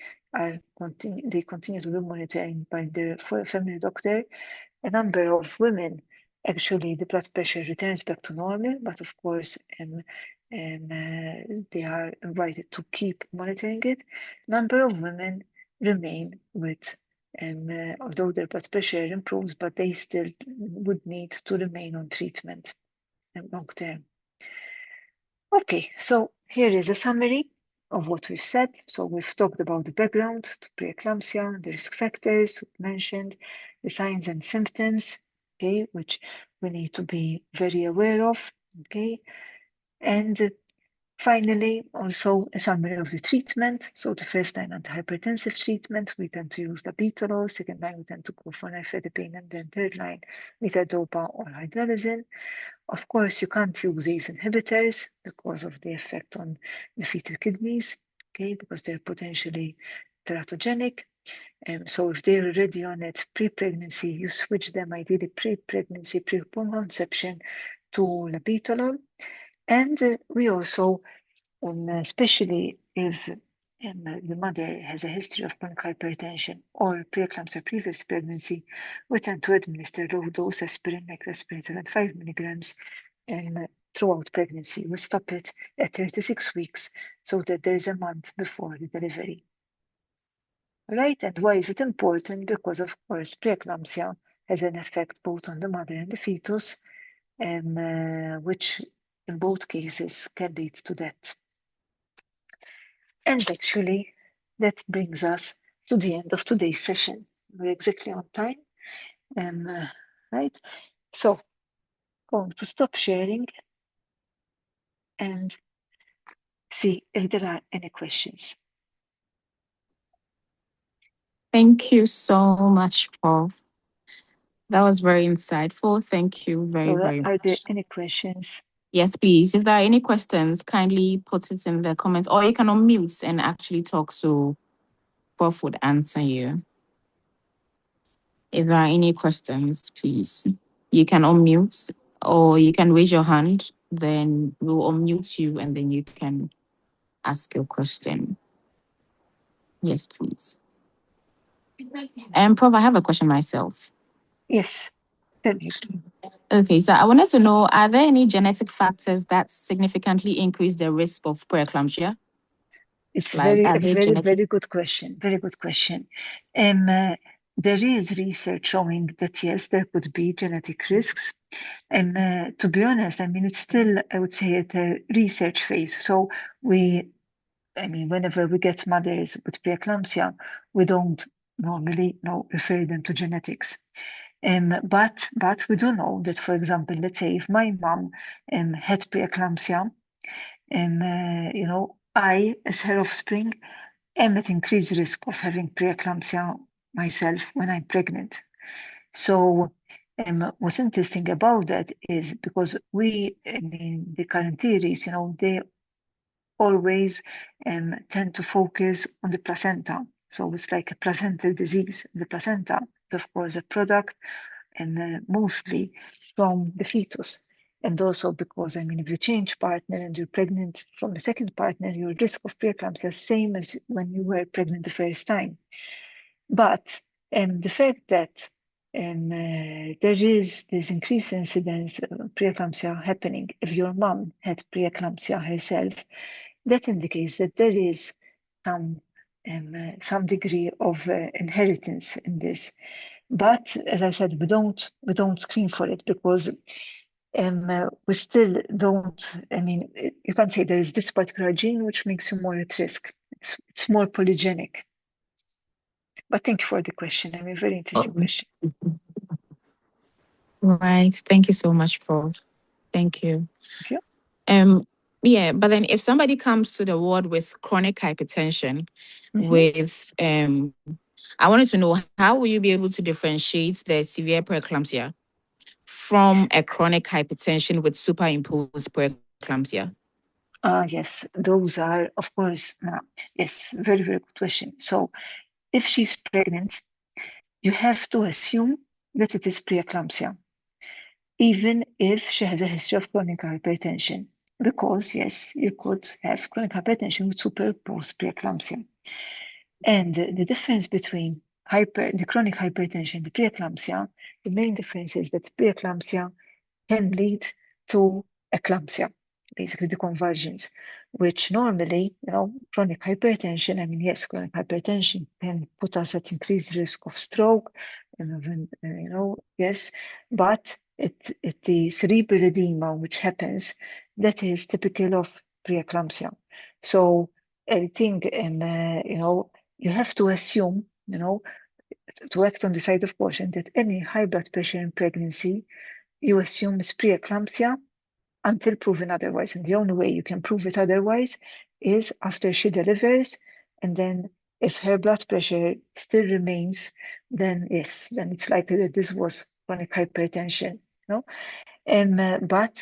continue to be monitored by their family doctor. A number of women, actually, the blood pressure returns back to normal, but of course, they are invited to keep monitoring it. Number of women remain with, although their blood pressure improves, but they still would need to remain on treatment long term. Okay, so here is a summary of what we've said. So we've talked about the background to preeclampsia, the risk factors we mentioned, the signs and symptoms, okay, which we need to be very aware of, okay, and finally also a summary of the treatment. So the first line antihypertensive treatment, we tend to use labetalol. Second line, we tend to go for nifedipine, and then third line, mitadopa or hydralazine. Of course, you can't use ACE inhibitors because of the effect on the fetal kidneys, okay, because they're potentially teratogenic. So if they're already on it pre-pregnancy, you switch them ideally pre-pregnancy, pre-conception to labetalol. And we also, especially if the mother has a history of chronic hypertension or preeclampsia previous pregnancy, we tend to administer low-dose aspirin like respirator at 5 milligrams throughout pregnancy. We stop it at 36 weeks so that there is a month before the delivery. All right, and why is it important? Because of course preeclampsia has an effect both on the mother and the fetus, which in both cases can lead to death. And actually, that brings us to the end of today's session. We're exactly on time, right? So, going to stop sharing and see if there are any questions. Thank you so much, Prof. That was very insightful. Thank you very, Laura, very are there much. any questions? Yes, please. If there are any questions, kindly put it in the comments, or you can unmute and actually talk so Prof would answer you. If there are any questions, please, you can unmute or you can raise your hand, then we'll unmute you and then you can ask your question. Yes, please. And Prof, I have a question myself. Yes, tell me. Okay, so I wanted to know, are there any genetic factors that significantly increase the risk of preeclampsia? It's Like, are a they very, genetic? very good question. Very good question. There is research showing that yes, there could be genetic risks. And to be honest, I mean, it's still, I would say, at a research phase. So whenever we get mothers with preeclampsia, we don't normally refer them to genetics. But we do know that, for example, let's say if my mom had preeclampsia, I, as her offspring, am at increased risk of having preeclampsia myself when I'm pregnant. So what's interesting about that is because the current theories, they always tend to focus on the placenta. So it's like a placental disease. The placenta is, of course, a product and mostly from the fetus. And also because, if you change partner and you're pregnant from a second partner, your risk of preeclampsia is same as when you were pregnant the first time. But the fact that there is this increased incidence of preeclampsia happening if your mom had preeclampsia herself, that indicates that there is some degree of inheritance in this. But as I said, we don't screen for it because we still don't. You can't say there is this particular gene which makes you more at risk. It's more polygenic. But thank you for the question. Very interesting question. Right. Thank you so much, Prof. Thank you. Thank you. Yeah, but then if somebody comes to the ward with chronic hypertension, with I wanted to know, how will you be able to differentiate the severe preeclampsia from a chronic hypertension with superimposed preeclampsia? Yes, those are, of course, yes, very, very good question. So if she's pregnant, you have to assume that it is preeclampsia, even if she has a history of chronic hypertension, because yes, you could have chronic hypertension with superimposed preeclampsia. And the difference between the chronic hypertension and the preeclampsia, the main difference is that preeclampsia can lead to eclampsia, basically the convergence, which normally, chronic hypertension, yes, chronic hypertension can put us at increased risk of stroke, and even, yes, but the cerebral edema, which happens, that is typical of preeclampsia. So I think, you have to assume, to act on the side of caution that any high blood pressure in pregnancy, you assume it's preeclampsia until proven otherwise. And the only way you can prove it otherwise is after she delivers. And then if her blood pressure still remains, then yes, then it's likely that this was chronic hypertension. But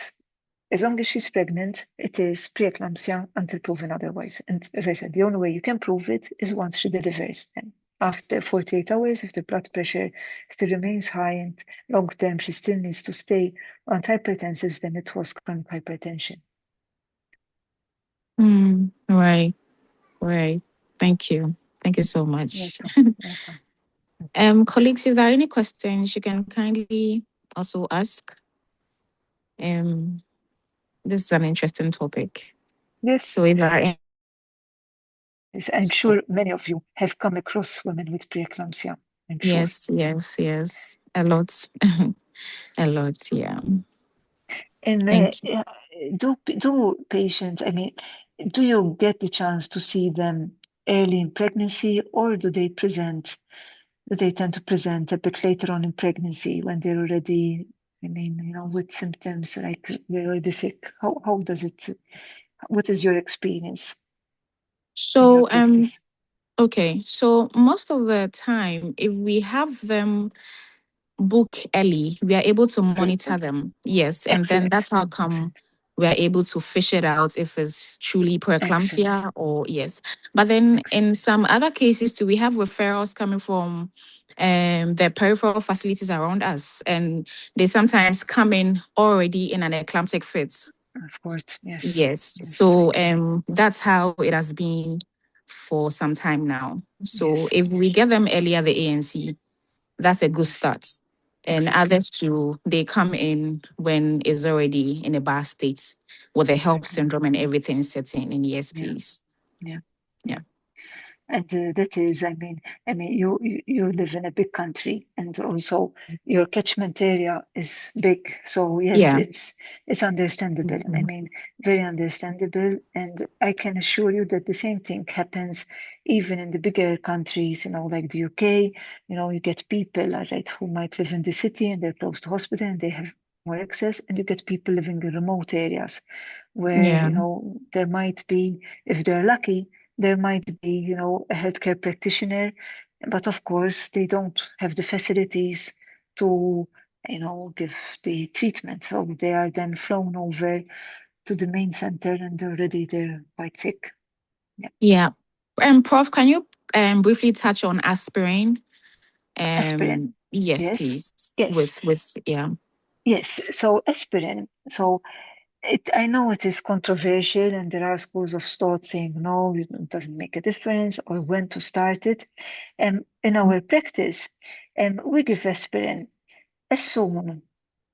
as long as she's pregnant, it is preeclampsia until proven otherwise. And as I said, the only way you can prove it is once she delivers. And after 48 hours, if the blood pressure still remains high and long term she still needs to stay on antihypertensives, then it was chronic hypertension. Right. Thank you. Thank you so much. Welcome. Colleagues, if there are any questions, you can kindly also ask. This is an interesting topic. Yes. So if there are I'm sure many of you have come across women with preeclampsia. I'm sure. Yes. A lot. A lot, yeah. And do patients, do you get the chance to see them early in pregnancy, or do they tend to present a bit later on in pregnancy when they're already, with symptoms like they're already sick? How does it, what is your experience in your So, practice? okay. So most of the time, if we have them book early, we are able to Very monitor good. them. Yes. And then Excellent. that's how come Excellent. we are able to fish it out if it's truly Excellent. preeclampsia or yes. But then in Excellent. some other cases too, we have referrals coming from the peripheral facilities around us. And they sometimes come in already in an eclamptic fit. Of course. Yes. Yes. Yes. So that's how it has been for some time now. So Yes. if we get them earlier, the ANC, that's a good Yes. start. And Exactly. others too, they come in when it's already in a bad state with the HELP Exactly. syndrome and everything setting in. Yes, Yeah. please. Yeah. Yeah. Yeah. And that is, you live in a big country, and also your catchment area is big. So yes, Yeah. it's understandable. Mhm. Very understandable. And I can assure you that the same thing happens even in the bigger countries. Like the UK. You get people, right, who might live in the city and they're close to hospital and they have more access, and you get people living in remote areas where Yeah. there might be, if they're lucky, there might be, a healthcare practitioner, but of course they don't have the facilities to, give the treatment. So they are then flown over to the main center and already they're quite sick. Yeah. Yeah. And Prof, can you briefly touch on aspirin? Aspirin. Yes, Yes. please. Yes. With yeah. Yes. So aspirin. So I know it is controversial, and there are schools of thought saying no, it doesn't make a difference, or when to start it. In our practice, we give aspirin as soon,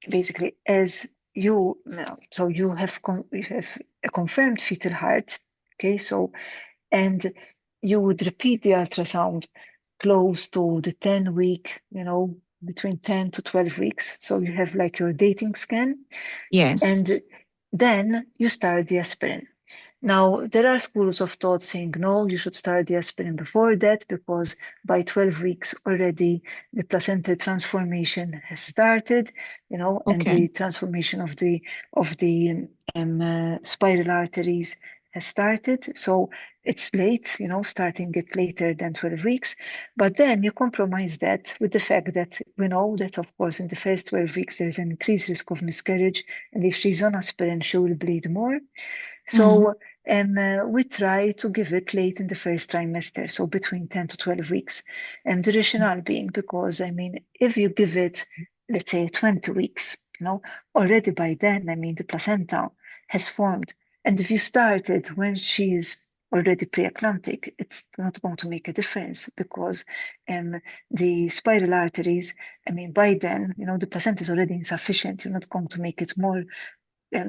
basically, as so you have a confirmed fetal heart. Okay, so and you would repeat the ultrasound close to the 10-week, between 10 to 12 weeks. So you have like your dating scan, Yes. and then you start the aspirin. Now, there are schools of thought saying no, you should start the aspirin before that because by 12 weeks already the placental transformation has started, and Okay. the transformation of the spiral arteries has started. So it's late, starting it later than 12 weeks. But then you compromise that with the fact that we know that, of course, in the first 12 weeks there is an increased risk of miscarriage, and if she's on aspirin, she will bleed more. Mm. So we try to give it late in the first trimester, so between 10 to 12 weeks. And the rationale being because, if you give it, let's say, 20 weeks, already by then, the placenta has formed. And if you start it when she is already preeclamptic, it's not going to make a difference because the spiral arteries, by then, the placenta is already insufficient. You're not going to make it more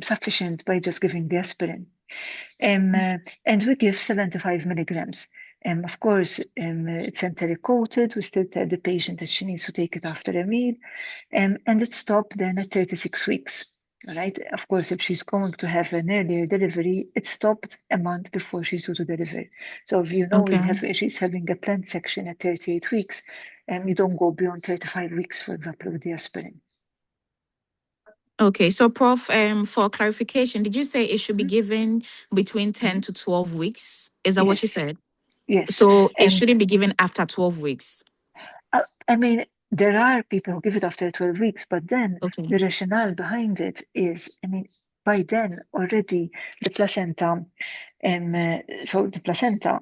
sufficient by just giving the aspirin. And we give 75 milligrams. Of course, it's enteric coated. We still tell the patient that she needs to take it after a meal. And it stopped then at 36 weeks. All right. Of course, if she's going to have an earlier delivery, it stopped a month before she's due to deliver. So if Okay. she's having a planned section at 38 weeks, you don't go beyond 35 weeks, for example, with the aspirin. Okay, so Prof, for clarification, did you say it should be Mhm. given between 10 Mhm. to 12 weeks? Is that what you Yes. said? Yes. So it Um, shouldn't be given after 12 weeks. Uh, I mean, there are people who give it after 12 weeks, but then Okay. the rationale behind it is, by then already the placenta, so the placenta,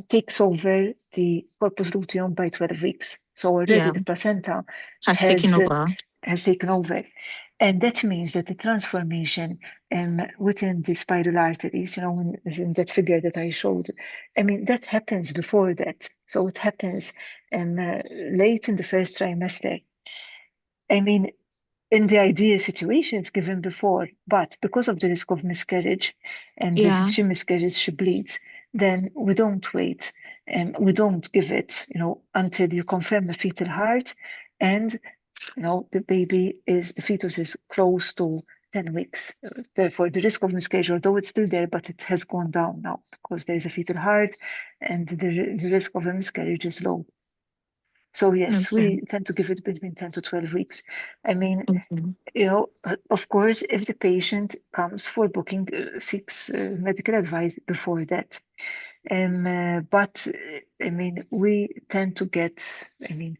takes over the corpus luteum by 12 weeks. So already Yeah, the placenta has taken has uh, over. has taken over. And that means that the transformation within the spiral arteries, as in that figure that I showed, that happens before that. So it happens late in the first trimester. I mean, in the ideal situation, it's given before, but because of the risk of miscarriage, and that if Yeah. she miscarries, she bleeds, then we don't wait and we don't give it, until you confirm the fetal heart and the fetus is close to 10 weeks. Therefore, the risk of miscarriage, although it's still there, but it has gone down now because there is a fetal heart and the risk of a miscarriage is low. So yes, Okay. we tend to give it between 10 to 12 weeks. I mean, Okay. of course, if the patient comes for booking, seeks medical advice before that. But I mean, we tend to get, I mean,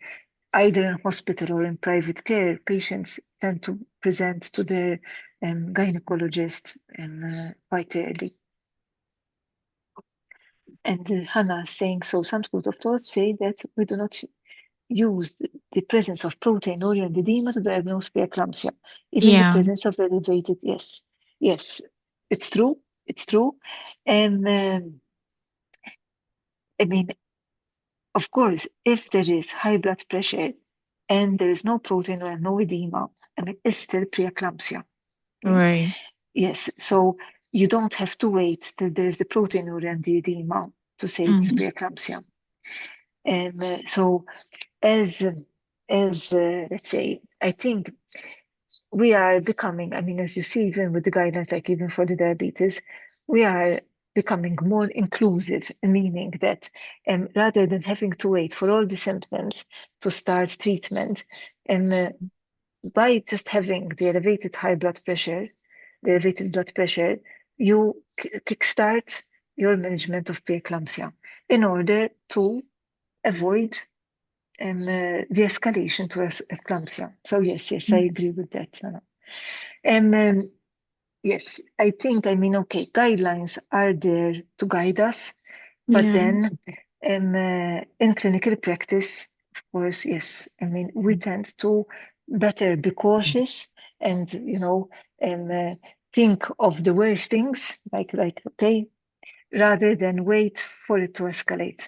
either in hospital or in private care, patients tend to present to their gynecologist quite early. And Hannah is saying, so some schools of thought say that we do not use the presence of proteinuria and edema to diagnose preeclampsia, even the Yeah. presence of elevated, yes, it's true, it's true. And I mean, of course, if there is high blood pressure and there is no proteinuria and no edema, I mean, it's still preeclampsia. Okay? Right. Yes, so you don't have to wait till there is the proteinuria and the edema to say it's Mm-hmm. preeclampsia. And so as let's say, I think we are becoming, I mean, as you see, even with the guidelines, like even for the diabetes, we are becoming more inclusive, meaning that rather than having to wait for all the symptoms to start treatment, and by just having the elevated blood pressure, you kickstart your management of preeclampsia in order to avoid the escalation to eclampsia. So yes, I agree with that. Um, yes, I think, I mean, okay, guidelines are there to guide us, but Yeah. then in clinical practice, of course, yes, I mean, we tend to better be cautious and, think of the worst things, like, okay, rather than wait for it to escalate.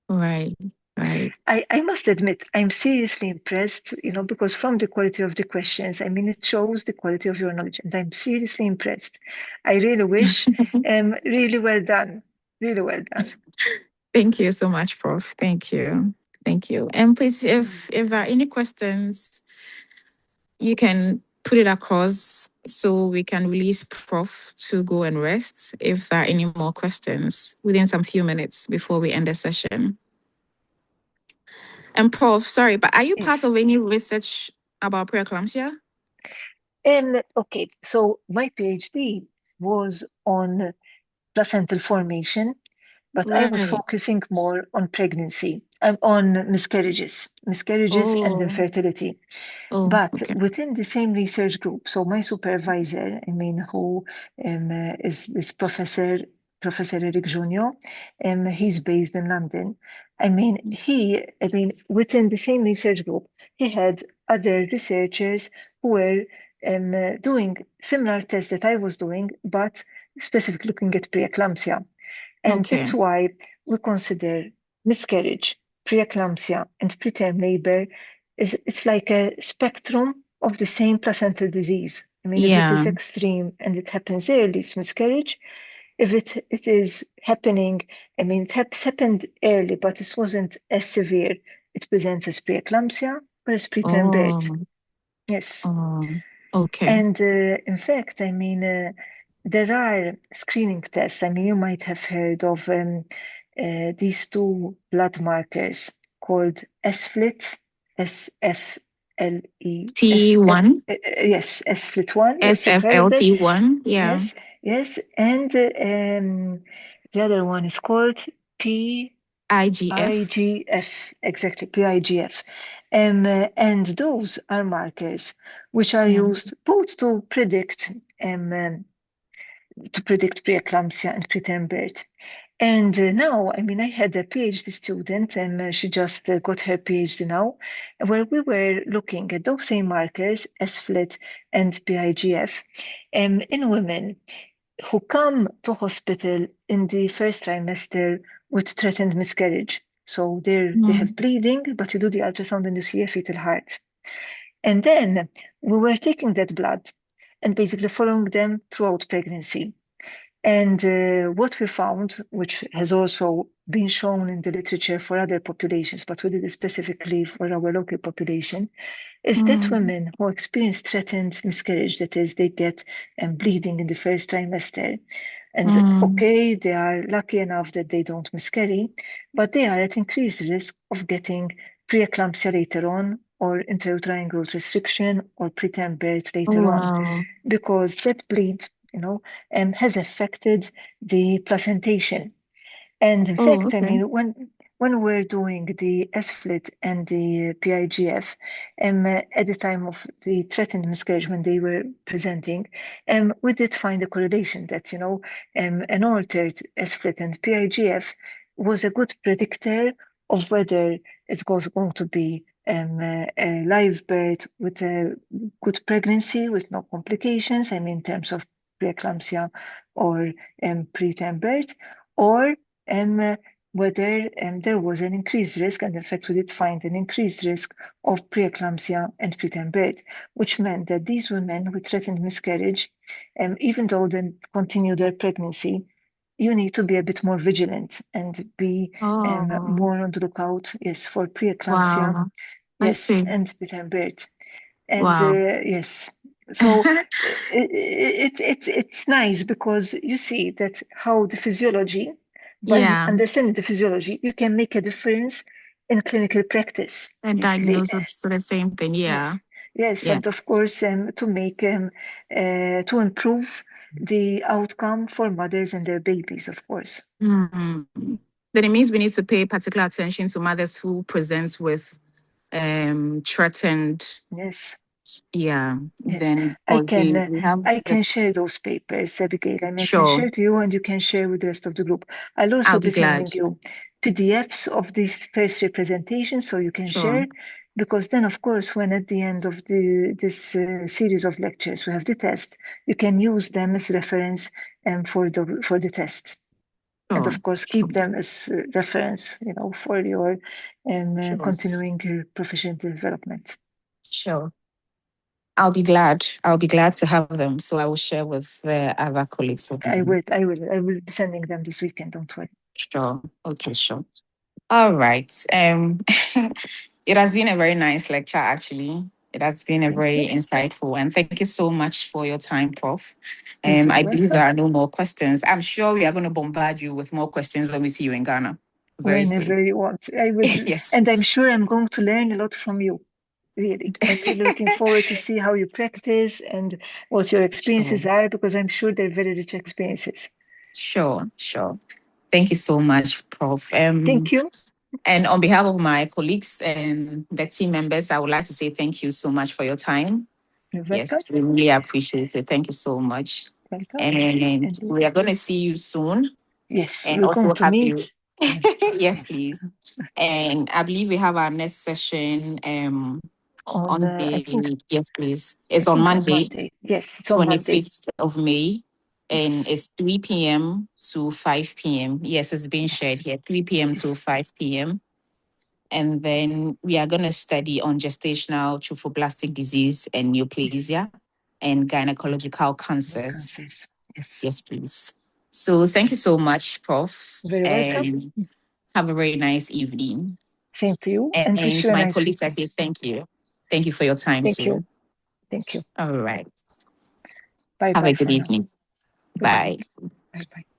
Right. Right. I must admit, I'm seriously impressed, because from the quality of the questions, I mean, it shows the quality of your knowledge, and I'm seriously impressed. I really wish, really well done, really well done. Thank you so much, Prof. Thank you. Thank you. And please, if there are any questions, you can put it across so we can release Prof to go and rest if there are any more questions within some few minutes before we end the session. And Prof, sorry, but are you part Yes. of any research about preeclampsia? Okay, so my PhD was on placental formation, but I was Right. focusing more on pregnancy, on miscarriages and Oh, infertility. oh, But okay. within the same research group, so my supervisor, I mean, who is Professor Eric Junio, he's based in London. Within the same research group, he had other researchers who were doing similar tests that I was doing, but specifically looking at preeclampsia. And Okay. that's why we consider miscarriage, preeclampsia, and preterm labor it's like a spectrum of the same placental disease. I mean, if it is Yeah. extreme and it happens early, it's miscarriage. If it is happening, I mean, it's happened early, but it wasn't as severe. It presents as preeclampsia or as preterm birth. Oh, Yes. oh, okay. And in fact, I mean, there are screening tests. I mean, you might have heard of these two blood markers called SFLIT, SFLET. T1, Yes, SFLIT1. Yes, you've heard that. SFLT1. Yeah. Yes, yes. And the other one is called P. IGF. IGF, exactly, PIGF. And those are markers which are Yeah. used both to predict preeclampsia and preterm birth. And now, I mean, I had a PhD student, and she just got her PhD now, where we were looking at those same markers, SFLIT and PIGF, in women who come to hospital in the first trimester with threatened miscarriage. So they have Mm. bleeding, but you do the ultrasound and you see a fetal heart. And then we were taking that blood and basically following them throughout pregnancy. And what we found, which has also been shown in the literature for other populations, but we did it specifically for our local population, is that women who experience threatened miscarriage, that is, they get bleeding in the first trimester, and okay, they are lucky enough that they don't miscarry, but they are at increased risk of getting preeclampsia later on, or intrauterine growth restriction, or preterm birth later on, Wow. because that bleed, has affected the placentation. And in Oh, fact, I okay. mean, when we're doing the SFLIT and the PIGF, at the time of the threatened miscarriage, when they were presenting, we did find a correlation that, an altered SFLIT and PIGF was a good predictor of whether it's going to be a live birth with a good pregnancy with no complications, I mean, in terms of preeclampsia or preterm birth, or whether there was an increased risk, and in fact we did find an increased risk of preeclampsia and preterm birth, which meant that these women with threatened miscarriage, even though they continue their pregnancy, you need to be a bit more vigilant and be Oh, more on the lookout, yes, for preeclampsia, wow. I yes, see. and preterm birth. And Wow. yes, so it's nice because you see that how the physiology, by Yeah. understanding the physiology, you can make a difference in clinical practice, And basically. diagnosis, the same thing. Yes, Yeah. yes, Yeah. and of course, to make to improve the outcome for mothers and their babies, of course. Then it means we need to pay particular attention to mothers who present with threatened. Yes. Yeah. Yes, Then I for the can we have I the can share those papers, Abigail. I mean, I can sure. share to you, and you can share with the rest of the group. I'll also I'll be be glad. sending you PDFs of these first representations so you can Sure. share, because then, of course, when at the end of this series of lectures we have the test, you can use them as reference for the test, and Sure. of course Sure. keep them as reference, for your Sure. continuing professional development. Sure. I'll be glad. I'll be glad to have them. So I will share with the other colleagues of mine. I will be sending them this weekend. Don't worry. Sure. Okay, sure. All right. It has been a very nice lecture, actually. It has been a Thank very you. insightful, and thank you so much for your time, Prof. You're very I believe welcome. there are no more questions. I'm sure we are going to bombard you with more questions when we see you in Ghana very soon. Whenever you want. I would, Yes, and I'm please. sure I'm going to learn a lot from you. Really. I'm really looking forward to see how you practice and what your Sure, experiences are, because I'm sure they're very rich experiences. sure, sure. Thank you so much, Prof. Thank you. And on behalf of my colleagues and the team members, I would like to say thank you so much for your time. You're welcome. Yes, we really appreciate it. Thank you so much. Welcome. And And we are going to see you soon yes, and we're going also to have meet. you. Yes. Yes, Yes. please. And I believe we have our next session On, on the, yes, please. I It's on think it's Monday, Monday. Yes, it's on Monday. 25th of May. And Yes. it's 3 p.m. to 5 p.m. Yes, it's being shared Yes. here, 3 p.m. to Yes. 5 p.m. And then we are going to study on gestational trophoblastic disease and Yes. neoplasia and gynecological What cancers. cancers? Yes. Yes, please. So thank you so much, Prof. Very welcome. And have a very nice evening. Same to you, and wish And you to a my nice colleagues, I weekend. say thank you. Thank you for your time, Thank you. too. Thank you. All right. Bye Have a bye good for now. evening. Good night. Bye. Bye bye.